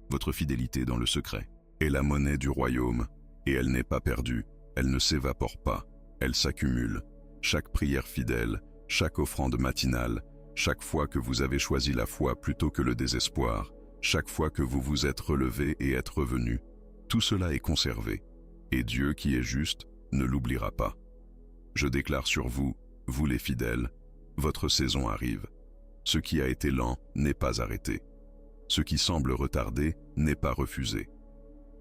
Votre fidélité dans le secret est la monnaie du royaume, et elle n'est pas perdue, elle ne s'évapore pas, elle s'accumule. Chaque prière fidèle, chaque offrande matinale, chaque fois que vous avez choisi la foi plutôt que le désespoir, chaque fois que vous vous êtes relevé et êtes revenu, tout cela est conservé, et Dieu qui est juste ne l'oubliera pas. Je déclare sur vous, vous les fidèles, votre saison arrive. Ce qui a été lent n'est pas arrêté. Ce qui semble retardé n'est pas refusé.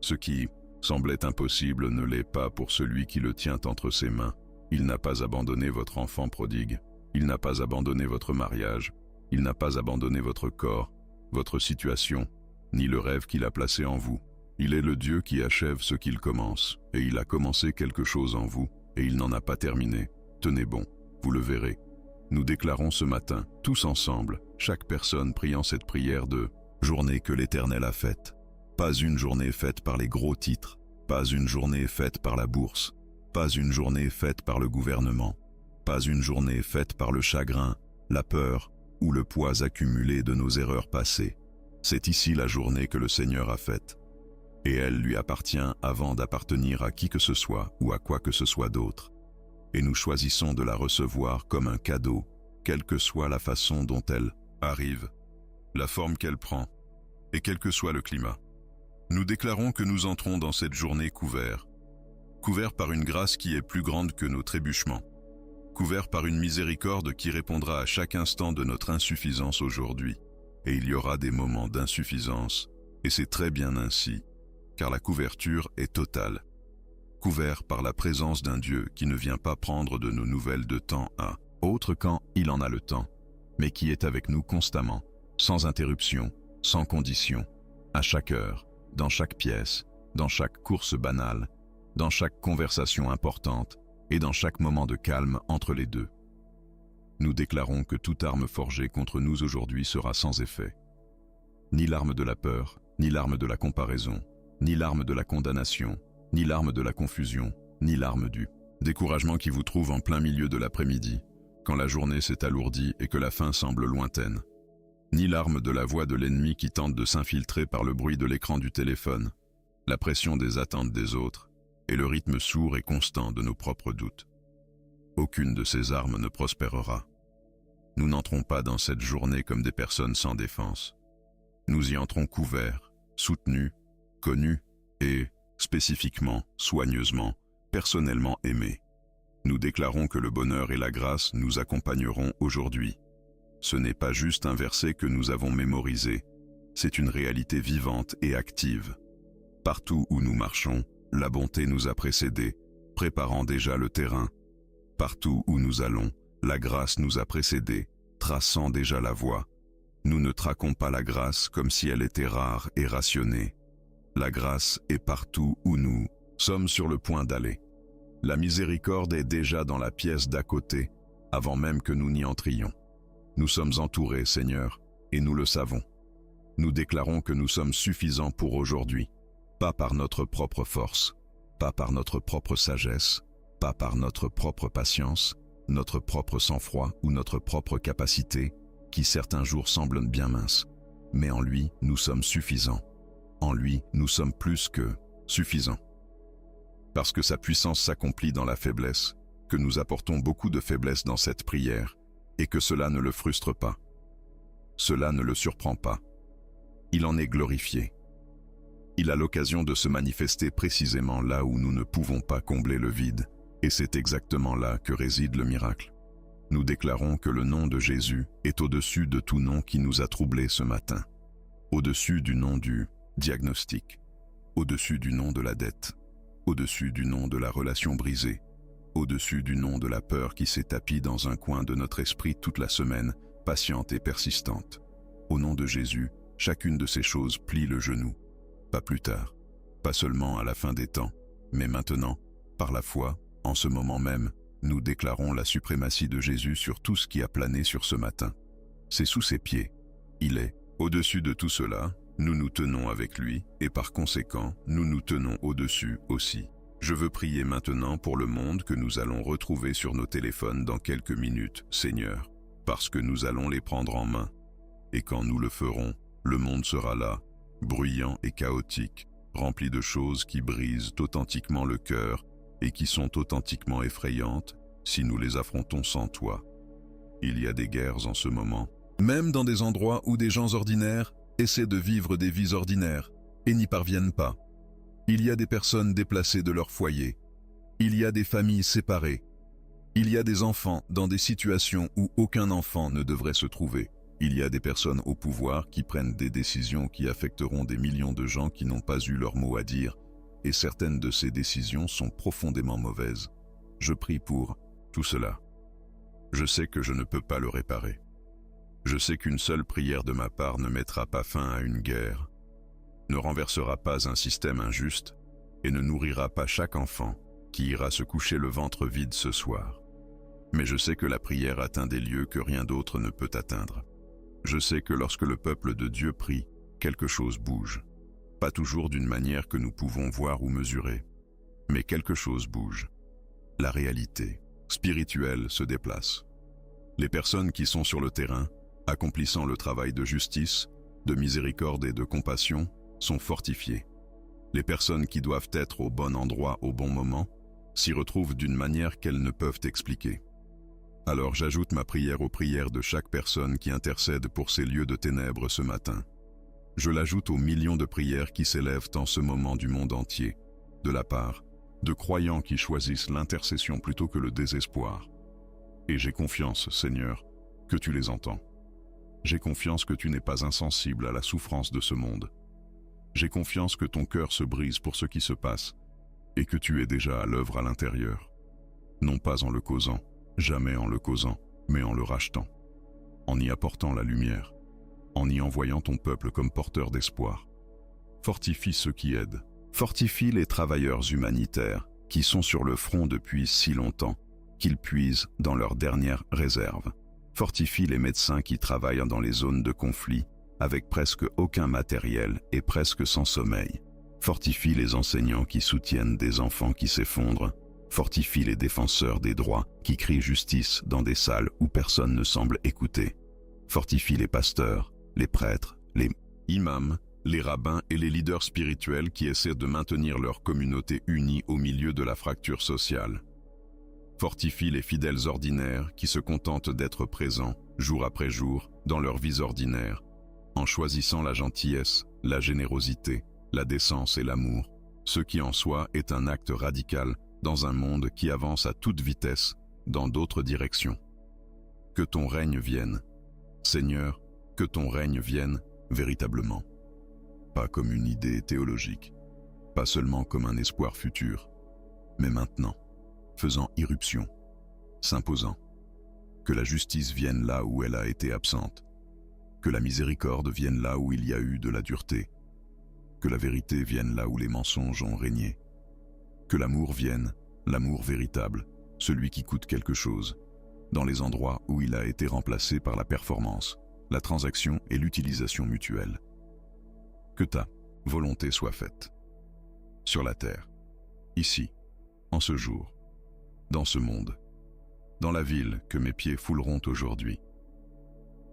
Ce qui semblait impossible ne l'est pas pour celui qui le tient entre ses mains. Il n'a pas abandonné votre enfant prodigue, il n'a pas abandonné votre mariage, il n'a pas abandonné votre corps, votre situation, ni le rêve qu'il a placé en vous. Il est le Dieu qui achève ce qu'il commence, et il a commencé quelque chose en vous, et il n'en a pas terminé. Tenez bon, vous le verrez. Nous déclarons ce matin, tous ensemble, chaque personne priant cette prière de « journée que l'Éternel a faite ». Pas une journée faite par les gros titres, pas une journée faite par la bourse, pas une journée faite par le gouvernement, pas une journée faite par le chagrin, la peur ou le poids accumulé de nos erreurs passées. C'est ici la journée que le Seigneur a faite, et elle lui appartient avant d'appartenir à qui que ce soit ou à quoi que ce soit d'autre. Et nous choisissons de la recevoir comme un cadeau, quelle que soit la façon dont elle arrive, la forme qu'elle prend, et quel que soit le climat. Nous déclarons que nous entrons dans cette journée couverts par une grâce qui est plus grande que nos trébuchements, couverts par une miséricorde qui répondra à chaque instant de notre insuffisance aujourd'hui. Et il y aura des moments d'insuffisance, et c'est très bien ainsi, car la couverture est totale. Couvert par la présence d'un Dieu qui ne vient pas prendre de nos nouvelles de temps à autre quand il en a le temps, mais qui est avec nous constamment, sans interruption, sans condition, à chaque heure, dans chaque pièce, dans chaque course banale, dans chaque conversation importante et dans chaque moment de calme entre les deux. Nous déclarons que toute arme forgée contre nous aujourd'hui sera sans effet. Ni l'arme de la peur, ni l'arme de la comparaison, ni l'arme de la condamnation, ni l'arme de la confusion, ni l'arme du découragement qui vous trouve en plein milieu de l'après-midi, quand la journée s'est alourdie et que la fin semble lointaine, ni l'arme de la voix de l'ennemi qui tente de s'infiltrer par le bruit de l'écran du téléphone, la pression des attentes des autres et le rythme sourd et constant de nos propres doutes. Aucune de ces armes ne prospérera. Nous n'entrons pas dans cette journée comme des personnes sans défense. Nous y entrons couverts, soutenus, connus et, spécifiquement, soigneusement, personnellement aimés. Nous déclarons que le bonheur et la grâce nous accompagneront aujourd'hui. Ce n'est pas juste un verset que nous avons mémorisé, c'est une réalité vivante et active. Partout où nous marchons, la bonté nous a précédés, préparant déjà le terrain. Partout où nous allons, la grâce nous a précédés, traçant déjà la voie. Nous ne traquons pas la grâce comme si elle était rare et rationnée. La grâce est partout où nous sommes sur le point d'aller. La miséricorde est déjà dans la pièce d'à côté, avant même que nous n'y entrions. Nous sommes entourés, Seigneur, et nous le savons. Nous déclarons que nous sommes suffisants pour aujourd'hui, pas par notre propre force, pas par notre propre sagesse, pas par notre propre patience, notre propre sang-froid ou notre propre capacité, qui certains jours semblent bien minces, mais en lui, nous sommes suffisants. En lui, nous sommes plus que suffisants. Parce que sa puissance s'accomplit dans la faiblesse, que nous apportons beaucoup de faiblesse dans cette prière, et que cela ne le frustre pas. Cela ne le surprend pas. Il en est glorifié. Il a l'occasion de se manifester précisément là où nous ne pouvons pas combler le vide, et c'est exactement là que réside le miracle. Nous déclarons que le nom de Jésus est au-dessus de tout nom qui nous a troublés ce matin, au-dessus du nom du diagnostic, au-dessus du nom de la dette, au-dessus du nom de la relation brisée, au-dessus du nom de la peur qui s'est tapie dans un coin de notre esprit toute la semaine, patiente et persistante. Au nom de Jésus, chacune de ces choses plie le genou. Pas plus tard, pas seulement à la fin des temps, mais maintenant, par la foi, en ce moment même, nous déclarons la suprématie de Jésus sur tout ce qui a plané sur ce matin. C'est sous ses pieds. Il est au-dessus de tout cela, nous nous tenons avec lui, et par conséquent, nous nous tenons au-dessus aussi. Je veux prier maintenant pour le monde que nous allons retrouver sur nos téléphones dans quelques minutes, Seigneur, parce que nous allons les prendre en main. Et quand nous le ferons, le monde sera là, bruyant et chaotique, rempli de choses qui brisent authentiquement le cœur et qui sont authentiquement effrayantes si nous les affrontons sans toi. Il y a des guerres en ce moment, même dans des endroits où des gens ordinaires essaient de vivre des vies ordinaires et n'y parviennent pas. Il y a des personnes déplacées de leur foyer. Il y a des familles séparées. Il y a des enfants dans des situations où aucun enfant ne devrait se trouver. Il y a des personnes au pouvoir qui prennent des décisions qui affecteront des millions de gens qui n'ont pas eu leur mot à dire, et certaines de ces décisions sont profondément mauvaises. Je prie pour tout cela. Je sais que je ne peux pas le réparer. Je sais qu'une seule prière de ma part ne mettra pas fin à une guerre, ne renversera pas un système injuste et ne nourrira pas chaque enfant qui ira se coucher le ventre vide ce soir. Mais je sais que la prière atteint des lieux que rien d'autre ne peut atteindre. Je sais que lorsque le peuple de Dieu prie, quelque chose bouge. Pas toujours d'une manière que nous pouvons voir ou mesurer, mais quelque chose bouge. La réalité spirituelle se déplace. Les personnes qui sont sur le terrain, accomplissant le travail de justice, de miséricorde et de compassion, sont fortifiées. Les personnes qui doivent être au bon endroit au bon moment s'y retrouvent d'une manière qu'elles ne peuvent expliquer. Alors j'ajoute ma prière aux prières de chaque personne qui intercède pour ces lieux de ténèbres ce matin. Je l'ajoute aux millions de prières qui s'élèvent en ce moment du monde entier, de la part de croyants qui choisissent l'intercession plutôt que le désespoir. Et j'ai confiance, Seigneur, que tu les entends. J'ai confiance que tu n'es pas insensible à la souffrance de ce monde. J'ai confiance que ton cœur se brise pour ce qui se passe et que tu es déjà à l'œuvre à l'intérieur. Non pas en le causant, jamais en le causant, mais en le rachetant, en y apportant la lumière, en y envoyant ton peuple comme porteur d'espoir. Fortifie ceux qui aident, Fortifie les travailleurs humanitaires qui sont sur le front depuis si longtemps qu'ils puisent dans leurs dernières réserves. Fortifie les médecins qui travaillent dans les zones de conflit avec presque aucun matériel et presque sans sommeil. Fortifie les enseignants qui soutiennent des enfants qui s'effondrent. Fortifie les défenseurs des droits qui crient justice dans des salles où personne ne semble écouter. Fortifie les pasteurs, les prêtres, les imams, les rabbins et les leaders spirituels qui essaient de maintenir leur communauté unie au milieu de la fracture sociale. Fortifie les fidèles ordinaires qui se contentent d'être présents, jour après jour, dans leurs vies ordinaires, en choisissant la gentillesse, la générosité, la décence et l'amour, ce qui en soi est un acte radical dans un monde qui avance à toute vitesse dans d'autres directions. Que ton règne vienne, Seigneur, que ton règne vienne véritablement. Pas comme une idée théologique, pas seulement comme un espoir futur, mais maintenant, faisant irruption, s'imposant. Que la justice vienne là où elle a été absente, que la miséricorde vienne là où il y a eu de la dureté, que la vérité vienne là où les mensonges ont régné, que l'amour vienne, l'amour véritable, celui qui coûte quelque chose, dans les endroits où il a été remplacé par la performance, la transaction et l'utilisation mutuelle. Que ta volonté soit faite, sur la terre, ici, en ce jour, dans ce monde, dans la ville que mes pieds fouleront aujourd'hui,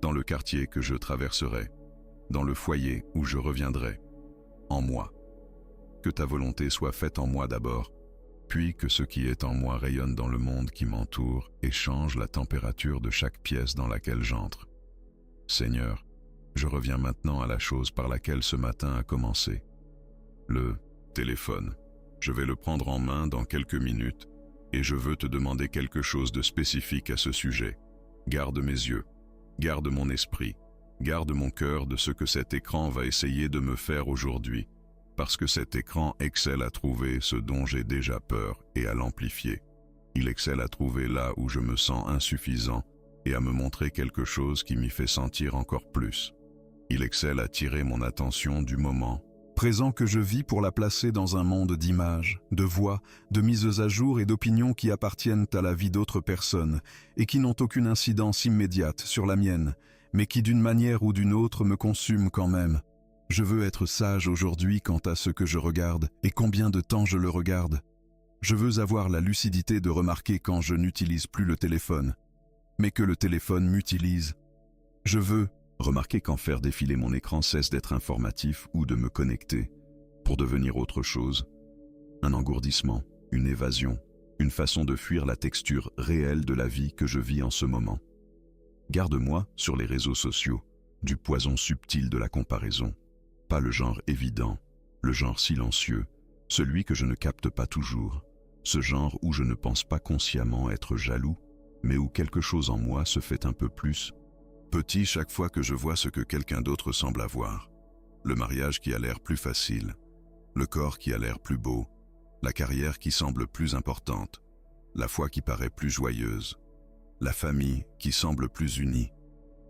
dans le quartier que je traverserai, dans le foyer où je reviendrai, en moi. Que ta volonté soit faite en moi d'abord, puis que ce qui est en moi rayonne dans le monde qui m'entoure et change la température de chaque pièce dans laquelle j'entre. Seigneur, je reviens maintenant à la chose par laquelle ce matin a commencé. Le téléphone. Je vais le prendre en main dans quelques minutes et je veux te demander quelque chose de spécifique à ce sujet. Garde mes yeux, garde mon esprit, garde mon cœur de ce que cet écran va essayer de me faire aujourd'hui, parce que cet écran excelle à trouver ce dont j'ai déjà peur et à l'amplifier. Il excelle à trouver là où je me sens insuffisant et à me montrer quelque chose qui m'y fait sentir encore plus. Il excelle à tirer mon attention du moment présent que je vis pour la placer dans un monde d'images, de voix, de mises à jour et d'opinions qui appartiennent à la vie d'autres personnes et qui n'ont aucune incidence immédiate sur la mienne, mais qui d'une manière ou d'une autre me consument quand même. Je veux être sage aujourd'hui quant à ce que je regarde et combien de temps je le regarde. Je veux avoir la lucidité de remarquer quand je n'utilise plus le téléphone, mais que le téléphone m'utilise. Je veux remarquer quand faire défiler mon écran cesse d'être informatif ou de me connecter pour devenir autre chose, un engourdissement, une évasion, une façon de fuir la texture réelle de la vie que je vis en ce moment. Garde-moi sur les réseaux sociaux du poison subtil de la comparaison, pas le genre évident, le genre silencieux, celui que je ne capte pas toujours, ce genre où je ne pense pas consciemment être jaloux, mais où quelque chose en moi se fait un peu plus petit chaque fois que je vois ce que quelqu'un d'autre semble avoir. Le mariage qui a l'air plus facile, le corps qui a l'air plus beau, la carrière qui semble plus importante, la foi qui paraît plus joyeuse, la famille qui semble plus unie.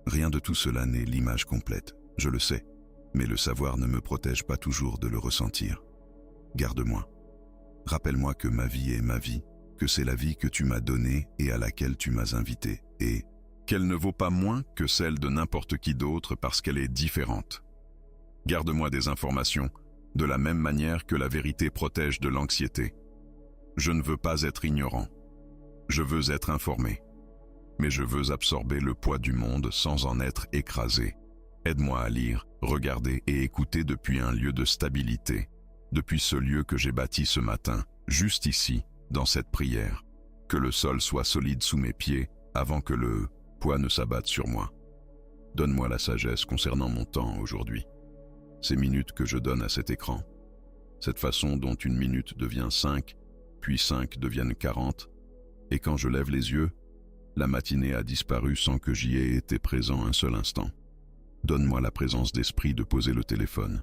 Rien de tout cela n'est l'image complète, je le sais, mais le savoir ne me protège pas toujours de le ressentir. Garde-moi. Rappelle-moi que ma vie est ma vie, que c'est la vie que tu m'as donnée et à laquelle tu m'as invité, et qu'elle ne vaut pas moins que celle de n'importe qui d'autre parce qu'elle est différente. Garde-moi des informations, de la même manière que la vérité protège de l'anxiété. Je ne veux pas être ignorant. Je veux être informé. Mais je veux absorber le poids du monde sans en être écrasé. Aide-moi à lire, regarder et écouter depuis un lieu de stabilité, depuis ce lieu que j'ai bâti ce matin, juste ici, dans cette prière. Que le sol soit solide sous mes pieds avant que le poids ne s'abatte sur moi. Donne-moi la sagesse concernant mon temps aujourd'hui. Ces minutes que je donne à cet écran. Cette façon dont une minute devient 5, puis 5 deviennent 40, et quand je lève les yeux, la matinée a disparu sans que j'y ai été présent un seul instant. Donne-moi la présence d'esprit de poser le téléphone.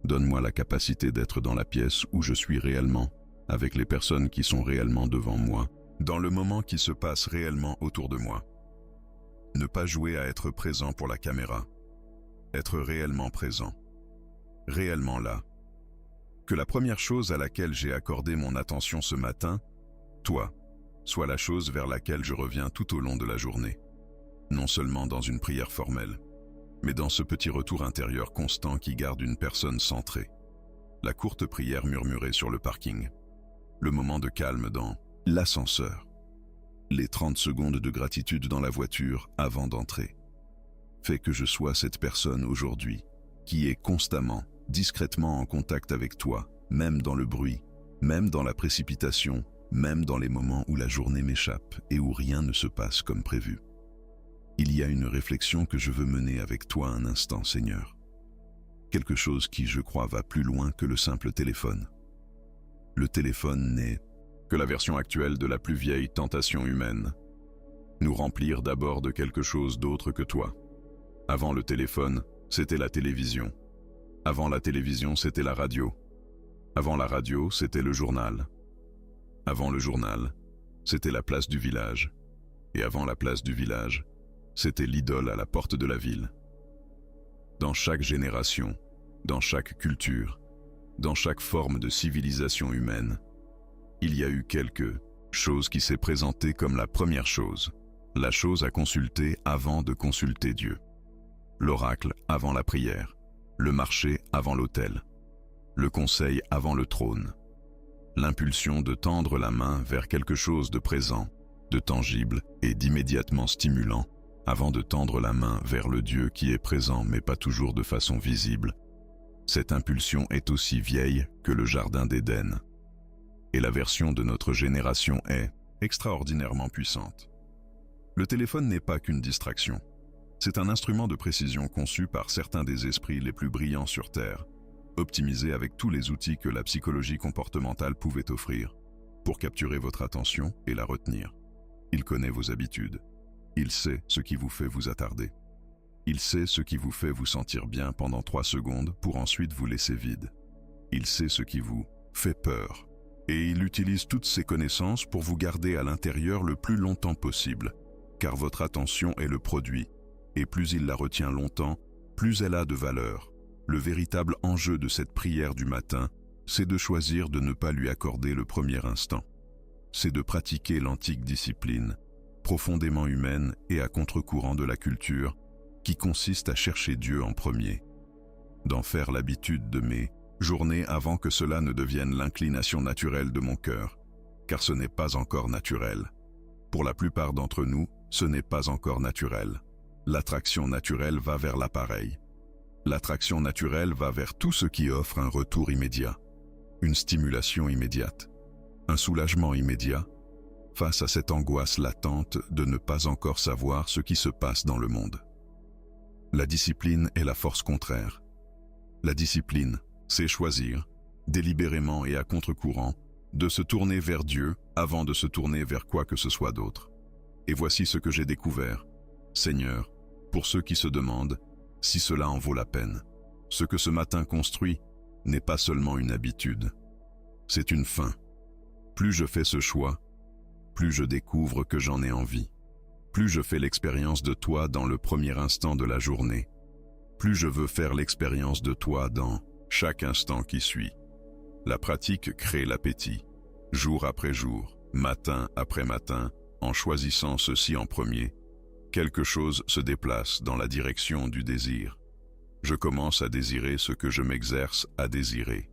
Donne-moi la capacité d'être dans la pièce où je suis réellement, avec les personnes qui sont réellement devant moi, dans le moment qui se passe réellement autour de moi. Ne pas jouer à être présent pour la caméra. Être réellement présent. Réellement là. Que la première chose à laquelle j'ai accordé mon attention ce matin, toi, soit la chose vers laquelle je reviens tout au long de la journée. Non seulement dans une prière formelle, mais dans ce petit retour intérieur constant qui garde une personne centrée. La courte prière murmurée sur le parking, le moment de calme dans l'ascenseur, les 30 secondes de gratitude dans la voiture avant d'entrer. Fais que je sois cette personne aujourd'hui qui est constamment, discrètement en contact avec toi, même dans le bruit, même dans la précipitation, même dans les moments où la journée m'échappe et où rien ne se passe comme prévu. Il y a une réflexion que je veux mener avec toi un instant, Seigneur. Quelque chose qui, je crois, va plus loin que le simple téléphone. Le téléphone n'est que la version actuelle de la plus vieille tentation humaine. Nous remplir d'abord de quelque chose d'autre que toi. Avant le téléphone, c'était la télévision. Avant la télévision, c'était la radio. Avant la radio, c'était le journal. Avant le journal, c'était la place du village. Et avant la place du village, c'était l'idole à la porte de la ville. Dans chaque génération, dans chaque culture, dans chaque forme de civilisation humaine, il y a eu quelque chose qui s'est présentée comme la première chose, la chose à consulter avant de consulter Dieu. L'oracle avant la prière, le marché avant l'autel, le conseil avant le trône, l'impulsion de tendre la main vers quelque chose de présent, de tangible et d'immédiatement stimulant, avant de tendre la main vers le Dieu qui est présent mais pas toujours de façon visible. Cette impulsion est aussi vieille que le jardin d'Éden. Et la version de notre génération est extraordinairement puissante. Le téléphone n'est pas qu'une distraction. C'est un instrument de précision conçu par certains des esprits les plus brillants sur Terre, optimisé avec tous les outils que la psychologie comportementale pouvait offrir, pour capturer votre attention et la retenir. Il connaît vos habitudes. Il sait ce qui vous fait vous attarder. Il sait ce qui vous fait vous sentir bien pendant 3 secondes pour ensuite vous laisser vide. Il sait ce qui vous fait peur. Et il utilise toutes ses connaissances pour vous garder à l'intérieur le plus longtemps possible, car votre attention est le produit, et plus il la retient longtemps, plus elle a de valeur. Le véritable enjeu de cette prière du matin, c'est de choisir de ne pas lui accorder le premier instant. C'est de pratiquer l'antique discipline, profondément humaine et à contre-courant de la culture, qui consiste à chercher Dieu en premier, d'en faire l'habitude de mes journées avant que cela ne devienne l'inclination naturelle de mon cœur, car ce n'est pas encore naturel. Pour la plupart d'entre nous, ce n'est pas encore naturel. L'attraction naturelle va vers l'appareil. L'attraction naturelle va vers tout ce qui offre un retour immédiat, une stimulation immédiate, un soulagement immédiat, face à cette angoisse latente de ne pas encore savoir ce qui se passe dans le monde. La discipline est la force contraire. La discipline, c'est choisir, délibérément et à contre-courant, de se tourner vers Dieu avant de se tourner vers quoi que ce soit d'autre. Et voici ce que j'ai découvert. Seigneur, pour ceux qui se demandent si cela en vaut la peine, ce que ce matin construit n'est pas seulement une habitude, c'est une fin. Plus je fais ce choix, plus je découvre que j'en ai envie. Plus je fais l'expérience de toi dans le premier instant de la journée, plus je veux faire l'expérience de toi dans chaque instant qui suit. La pratique crée l'appétit, jour après jour, matin après matin, en choisissant ceci en premier. Quelque chose se déplace dans la direction du désir. Je commence à désirer ce que je m'exerce à désirer.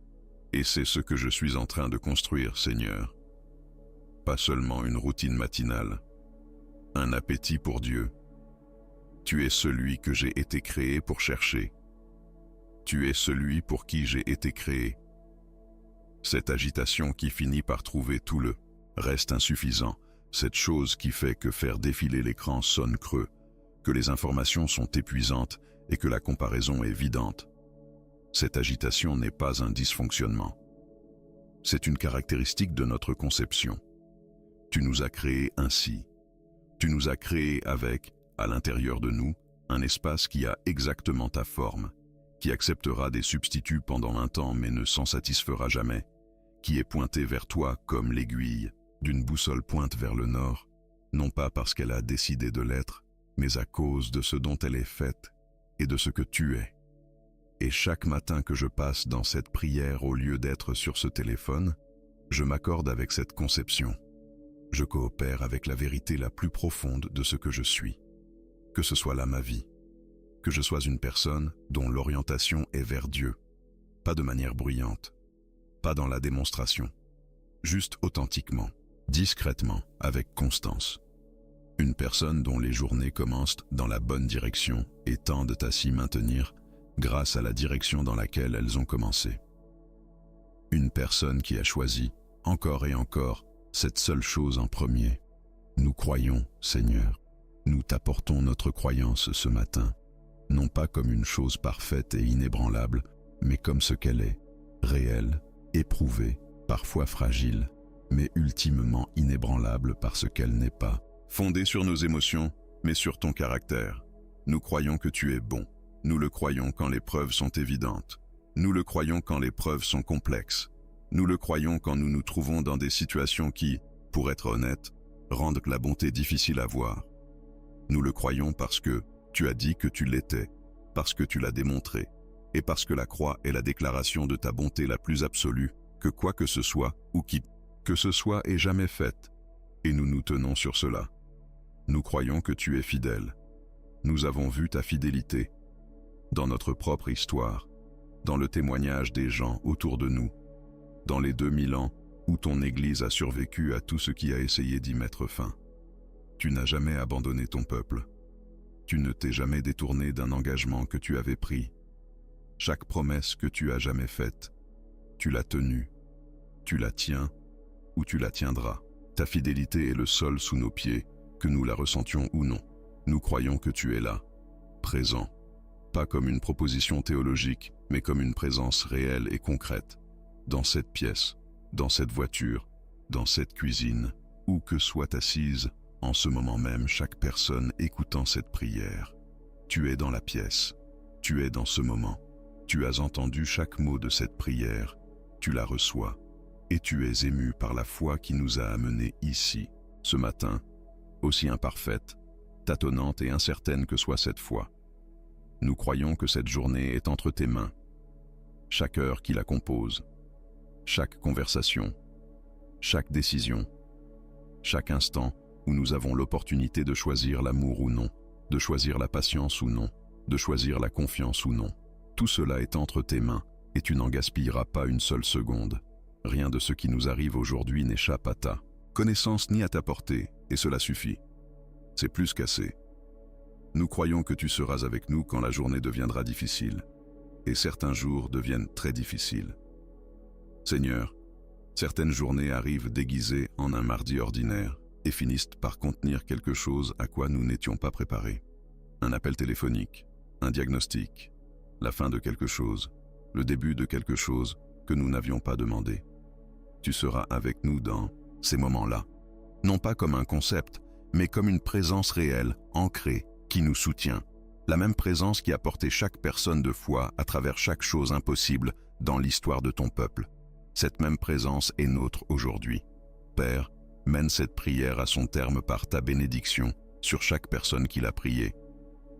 Et c'est ce que je suis en train de construire, Seigneur. Pas seulement une routine matinale, un appétit pour Dieu. Tu es celui que j'ai été créé pour chercher. Tu es celui pour qui j'ai été créé. Cette agitation qui finit par trouver tout le reste insuffisant, cette chose qui fait que faire défiler l'écran sonne creux, que les informations sont épuisantes et que la comparaison est évidente. Cette agitation n'est pas un dysfonctionnement. C'est une caractéristique de notre conception. Tu nous as créés ainsi. Tu nous as créés avec, à l'intérieur de nous, un espace qui a exactement ta forme, qui acceptera des substituts pendant un temps mais ne s'en satisfera jamais, qui est pointé vers toi comme l'aiguille d'une boussole pointe vers le nord, non pas parce qu'elle a décidé de l'être, mais à cause de ce dont elle est faite et de ce que tu es. Et chaque matin que je passe dans cette prière au lieu d'être sur ce téléphone, je m'accorde avec cette conception. Je coopère avec la vérité la plus profonde de ce que je suis. Que ce soit là ma vie. Que je sois une personne dont l'orientation est vers Dieu. Pas de manière bruyante. Pas dans la démonstration. Juste authentiquement, discrètement, avec constance. Une personne dont les journées commencent dans la bonne direction et tendent à s'y maintenir grâce à la direction dans laquelle elles ont commencé. Une personne qui a choisi, encore et encore, cette seule chose en premier. Nous croyons, Seigneur. Nous t'apportons notre croyance ce matin, non pas comme une chose parfaite et inébranlable, mais comme ce qu'elle est, réelle, éprouvée, parfois fragile, mais ultimement inébranlable parce qu'elle n'est pas, fondée sur nos émotions, mais sur ton caractère. Nous croyons que tu es bon. Nous le croyons quand les preuves sont évidentes. Nous le croyons quand les preuves sont complexes. Nous le croyons quand nous nous trouvons dans des situations qui, pour être honnête, rendent la bonté difficile à voir. Nous le croyons parce que tu as dit que tu l'étais, parce que tu l'as démontré, et parce que la croix est la déclaration de ta bonté la plus absolue que quoi que ce soit ou qui que ce soit ait jamais faite, et nous nous tenons sur cela. Nous croyons que tu es fidèle. Nous avons vu ta fidélité dans notre propre histoire, dans le témoignage des gens autour de nous, dans les 2000 ans où ton Église a survécu à tout ce qui a essayé d'y mettre fin. Tu n'as jamais abandonné ton peuple. Tu ne t'es jamais détourné d'un engagement que tu avais pris. Chaque promesse que tu as jamais faite, tu l'as tenue, tu la tiens ou tu la tiendras. Ta fidélité est le sol sous nos pieds, que nous la ressentions ou non. Nous croyons que tu es là, présent, pas comme une proposition théologique, mais comme une présence réelle et concrète, dans cette pièce, dans cette voiture, dans cette cuisine, où que soit assise, en ce moment même, chaque personne écoutant cette prière. Tu es dans la pièce, tu es dans ce moment, tu as entendu chaque mot de cette prière, tu la reçois, et tu es ému par la foi qui nous a amenés ici, ce matin, aussi imparfaite, tâtonnante et incertaine que soit cette foi. Nous croyons que cette journée est entre tes mains. Chaque heure qui la compose, chaque conversation, chaque décision, chaque instant où nous avons l'opportunité de choisir l'amour ou non, de choisir la patience ou non, de choisir la confiance ou non. Tout cela est entre tes mains et tu n'en gaspilleras pas une seule seconde. Rien de ce qui nous arrive aujourd'hui n'échappe à ta connaissance ni à ta portée, et cela suffit. C'est plus qu'assez. Nous croyons que tu seras avec nous quand la journée deviendra difficile, et certains jours deviennent très difficiles. Seigneur, certaines journées arrivent déguisées en un mardi ordinaire et finissent par contenir quelque chose à quoi nous n'étions pas préparés. Un appel téléphonique, un diagnostic, la fin de quelque chose, le début de quelque chose que nous n'avions pas demandé. Tu seras avec nous dans ces moments-là, non pas comme un concept, mais comme une présence réelle, ancrée, qui nous soutient. La même présence qui a porté chaque personne de foi à travers chaque chose impossible dans l'histoire de ton peuple. Cette même présence est nôtre aujourd'hui. Père, mène cette prière à son terme par ta bénédiction sur chaque personne qui l'a priée.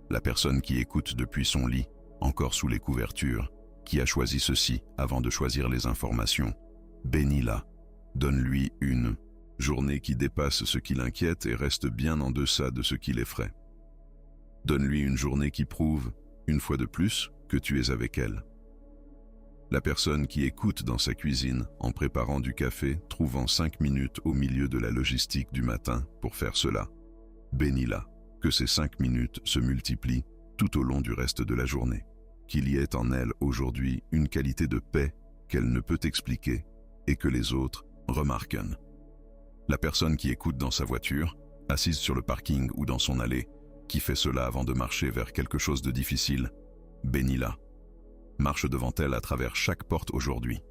La personne qui écoute depuis son lit, encore sous les couvertures, qui a choisi ceci avant de choisir les informations. Bénis-la. Donne-lui une journée qui dépasse ce qui l'inquiète et reste bien en deçà de ce qui l'effraie. Donne-lui une journée qui prouve, une fois de plus, que tu es avec elle. La personne qui écoute dans sa cuisine, en préparant du café, trouvant 5 minutes au milieu de la logistique du matin pour faire cela. Bénis-la, que ces 5 minutes se multiplient tout au long du reste de la journée. Qu'il y ait en elle aujourd'hui une qualité de paix qu'elle ne peut expliquer et que les autres remarquent. La personne qui écoute dans sa voiture, assise sur le parking ou dans son allée, qui fait cela avant de marcher vers quelque chose de difficile, bénis-la. Marche devant elle à travers chaque porte aujourd'hui.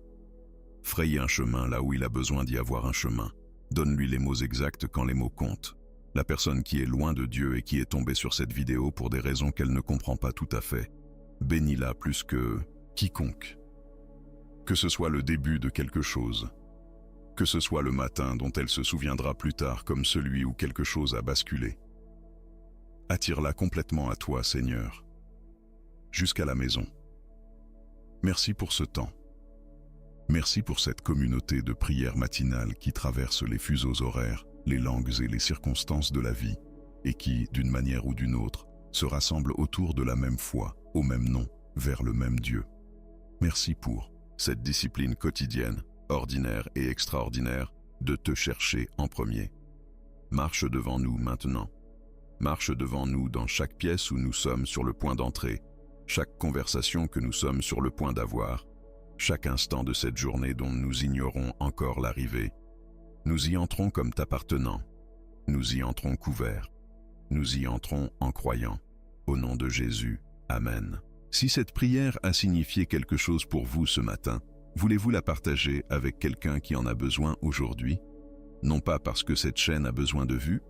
Fraye un chemin là où il a besoin d'y avoir un chemin. Donne-lui les mots exacts quand les mots comptent. La personne qui est loin de Dieu et qui est tombée sur cette vidéo pour des raisons qu'elle ne comprend pas tout à fait, bénis-la plus que quiconque. Que ce soit le début de quelque chose, que ce soit le matin dont elle se souviendra plus tard comme celui où quelque chose a basculé. Attire-la complètement à toi, Seigneur, jusqu'à la maison. Merci pour ce temps. Merci pour cette communauté de prière matinale qui traverse les fuseaux horaires, les langues et les circonstances de la vie, et qui, d'une manière ou d'une autre, se rassemble autour de la même foi, au même nom, vers le même Dieu. Merci pour cette discipline quotidienne, ordinaire et extraordinaire, de te chercher en premier. Marche devant nous maintenant. Marche devant nous dans chaque pièce où nous sommes sur le point d'entrer, chaque conversation que nous sommes sur le point d'avoir, chaque instant de cette journée dont nous ignorons encore l'arrivée. Nous y entrons comme t'appartenant. Nous y entrons couverts. Nous y entrons en croyant. Au nom de Jésus. Amen. Si cette prière a signifié quelque chose pour vous ce matin, voulez-vous la partager avec quelqu'un qui en a besoin aujourd'hui? Non pas parce que cette chaîne a besoin de vues,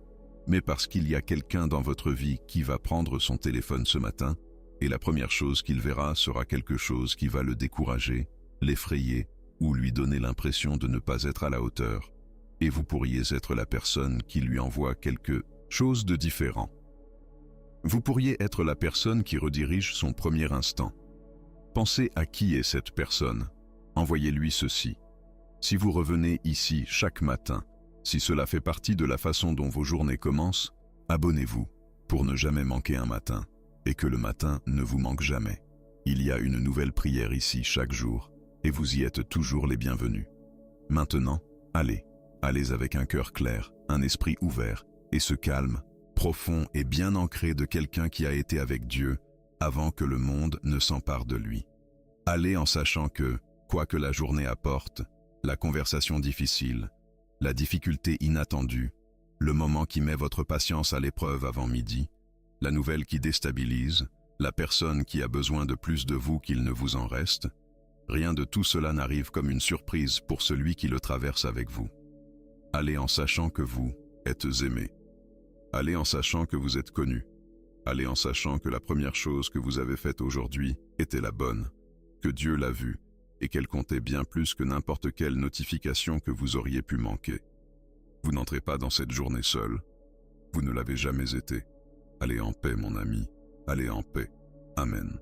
mais parce qu'il y a quelqu'un dans votre vie qui va prendre son téléphone ce matin, et la première chose qu'il verra sera quelque chose qui va le décourager, l'effrayer ou lui donner l'impression de ne pas être à la hauteur. Et vous pourriez être la personne qui lui envoie quelque chose de différent. Vous pourriez être la personne qui redirige son premier instant. Pensez à qui est cette personne. Envoyez-lui ceci. Si vous revenez ici chaque matin, si cela fait partie de la façon dont vos journées commencent, abonnez-vous pour ne jamais manquer un matin et que le matin ne vous manque jamais. Il y a une nouvelle prière ici chaque jour et vous y êtes toujours les bienvenus. Maintenant, allez avec un cœur clair, un esprit ouvert et ce calme, profond et bien ancré de quelqu'un qui a été avec Dieu avant que le monde ne s'empare de lui. Allez en sachant que, quoi que la journée apporte, la conversation difficile, la difficulté inattendue, le moment qui met votre patience à l'épreuve avant midi, la nouvelle qui déstabilise, la personne qui a besoin de plus de vous qu'il ne vous en reste, rien de tout cela n'arrive comme une surprise pour celui qui le traverse avec vous. Allez en sachant que vous êtes aimé. Allez en sachant que vous êtes connu. Allez en sachant que la première chose que vous avez faite aujourd'hui était la bonne, que Dieu l'a vue et qu'elle comptait bien plus que n'importe quelle notification que vous auriez pu manquer. Vous n'entrez pas dans cette journée seul. Vous ne l'avez jamais été. Allez en paix, mon ami. Allez en paix. Amen.